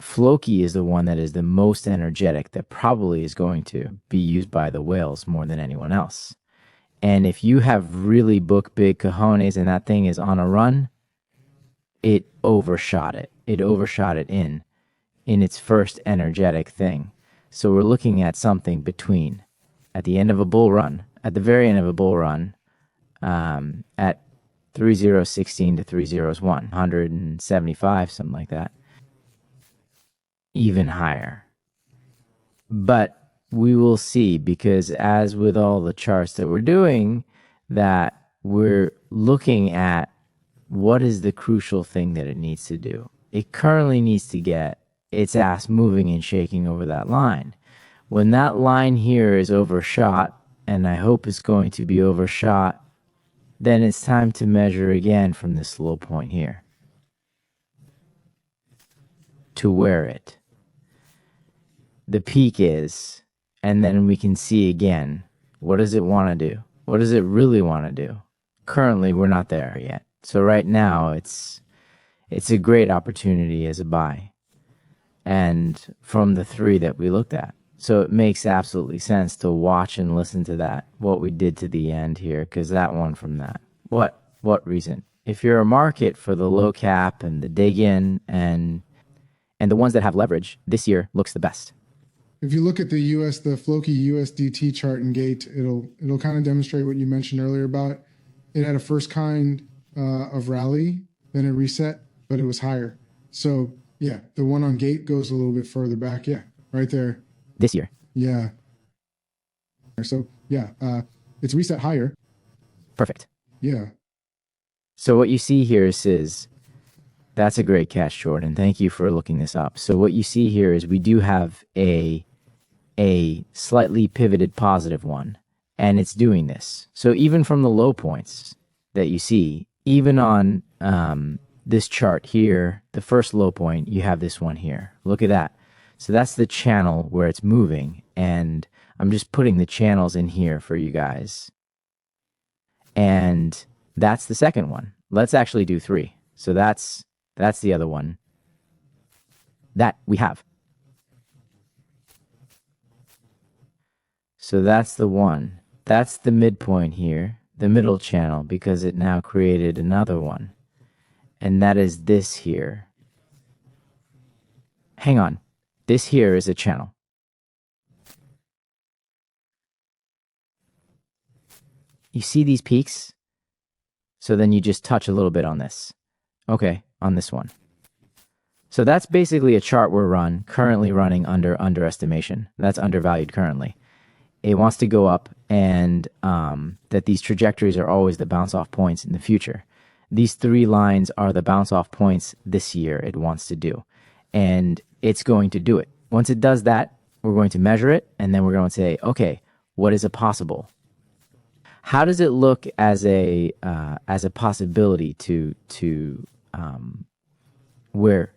Floki is the one that is the most energetic, that probably is going to be used by the whales more than anyone else. And if you have really book big cojones and that thing is on a run, it overshot it. It overshot it in its first energetic thing. So we're looking at something between, at the end of a bull run, at the very end of a bull run, at 3016 to 3001, 175, something like that. Even higher. But we will see, because as with all the charts that we're doing, that we're looking at what is the crucial thing that it needs to do. It currently needs to get its ass moving and shaking over that line. When that line here is overshot, and I hope it's going to be overshot, then it's time to measure again from this low point here to where the peak is, and then we can see again, what does it want to do? What does it really want to do? Currently, we're not there yet. So right now, it's a great opportunity as a buy, and from the three that we looked at. So it makes absolutely sense to watch and listen to that, what we did to the end here, because that one from that. What reason? If you're a market for the low cap and the dig in and the ones that have leverage, this year looks the best. If you look at the Floki USDT chart and gate, it'll kind of demonstrate what you mentioned earlier about it had a first kind of rally, then a reset, but it was higher. So yeah, the one on gate goes a little bit further back. Yeah, right there. This year. Yeah. So yeah, it's reset higher. Perfect. Yeah. So what you see here is that's a great catch, Jordan. Thank you for looking this up. So what you see here is we do have a slightly pivoted positive one, and it's doing this. So even from the low points that you see, even on this chart here, the first low point, you have this one here. Look at that. So that's the channel where it's moving, and I'm just putting the channels in here for you guys. And that's the second one. Let's actually do three. So that's the other one that we have. So that's the one. That's the midpoint here, the middle channel, because it now created another one. And that is this here. Hang on. This here is a channel. You see these peaks? So then you just touch a little bit on this. Okay, on this one. So that's basically a chart we're currently running under underestimation. That's undervalued currently. It wants to go up, and that these trajectories are always the bounce off points in the future. These three lines are the bounce off points this year it wants to do. And it's going to do it. Once it does that, we're going to measure it, and then we're going to say, okay, what is a possible? How does it look as a possibility to where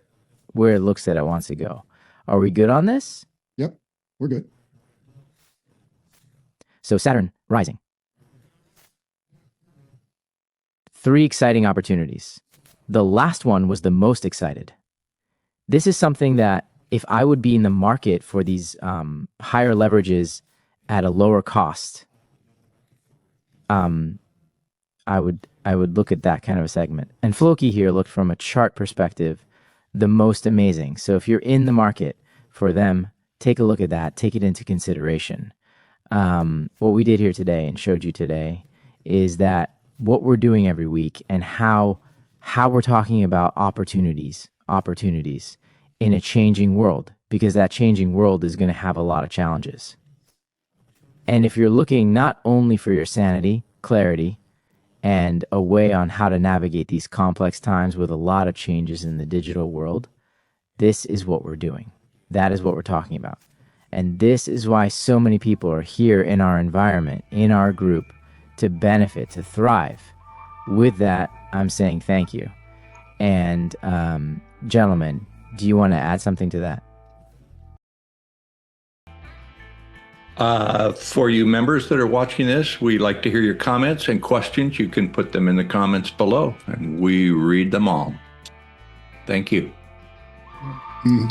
it looks that it wants to go? Are we good on this? Yep, we're good. So Saturn rising. 3 exciting opportunities. The last one was the most excited. This is something that if I would be in the market for these higher leverages at a lower cost, I would look at that kind of a segment. And Floki here looked from a chart perspective the most amazing. So if you're in the market for them take a look at that, take it into consideration. What we did here today and showed you today is that what we're doing every week and how we're talking about opportunities in a changing world, because that changing world is going to have a lot of challenges. And if you're looking not only for your sanity, clarity, and a way on how to navigate these complex times with a lot of changes in the digital world, this is what we're doing. That is what we're talking about. And this is why so many people are here in our environment, in our group, to benefit, to thrive. With that, I'm saying thank you. And gentlemen, do you want to add something to that? For you members that are watching this, we'd like to hear your comments and questions. You can put them in the comments below, and we read them all. Thank you.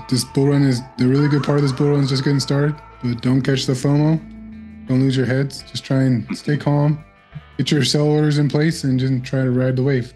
This bull run is the really good part of this bull run is just getting started, but don't catch the FOMO. Don't lose your heads. Just try and stay calm. Get your sell orders in place and just try to ride the wave.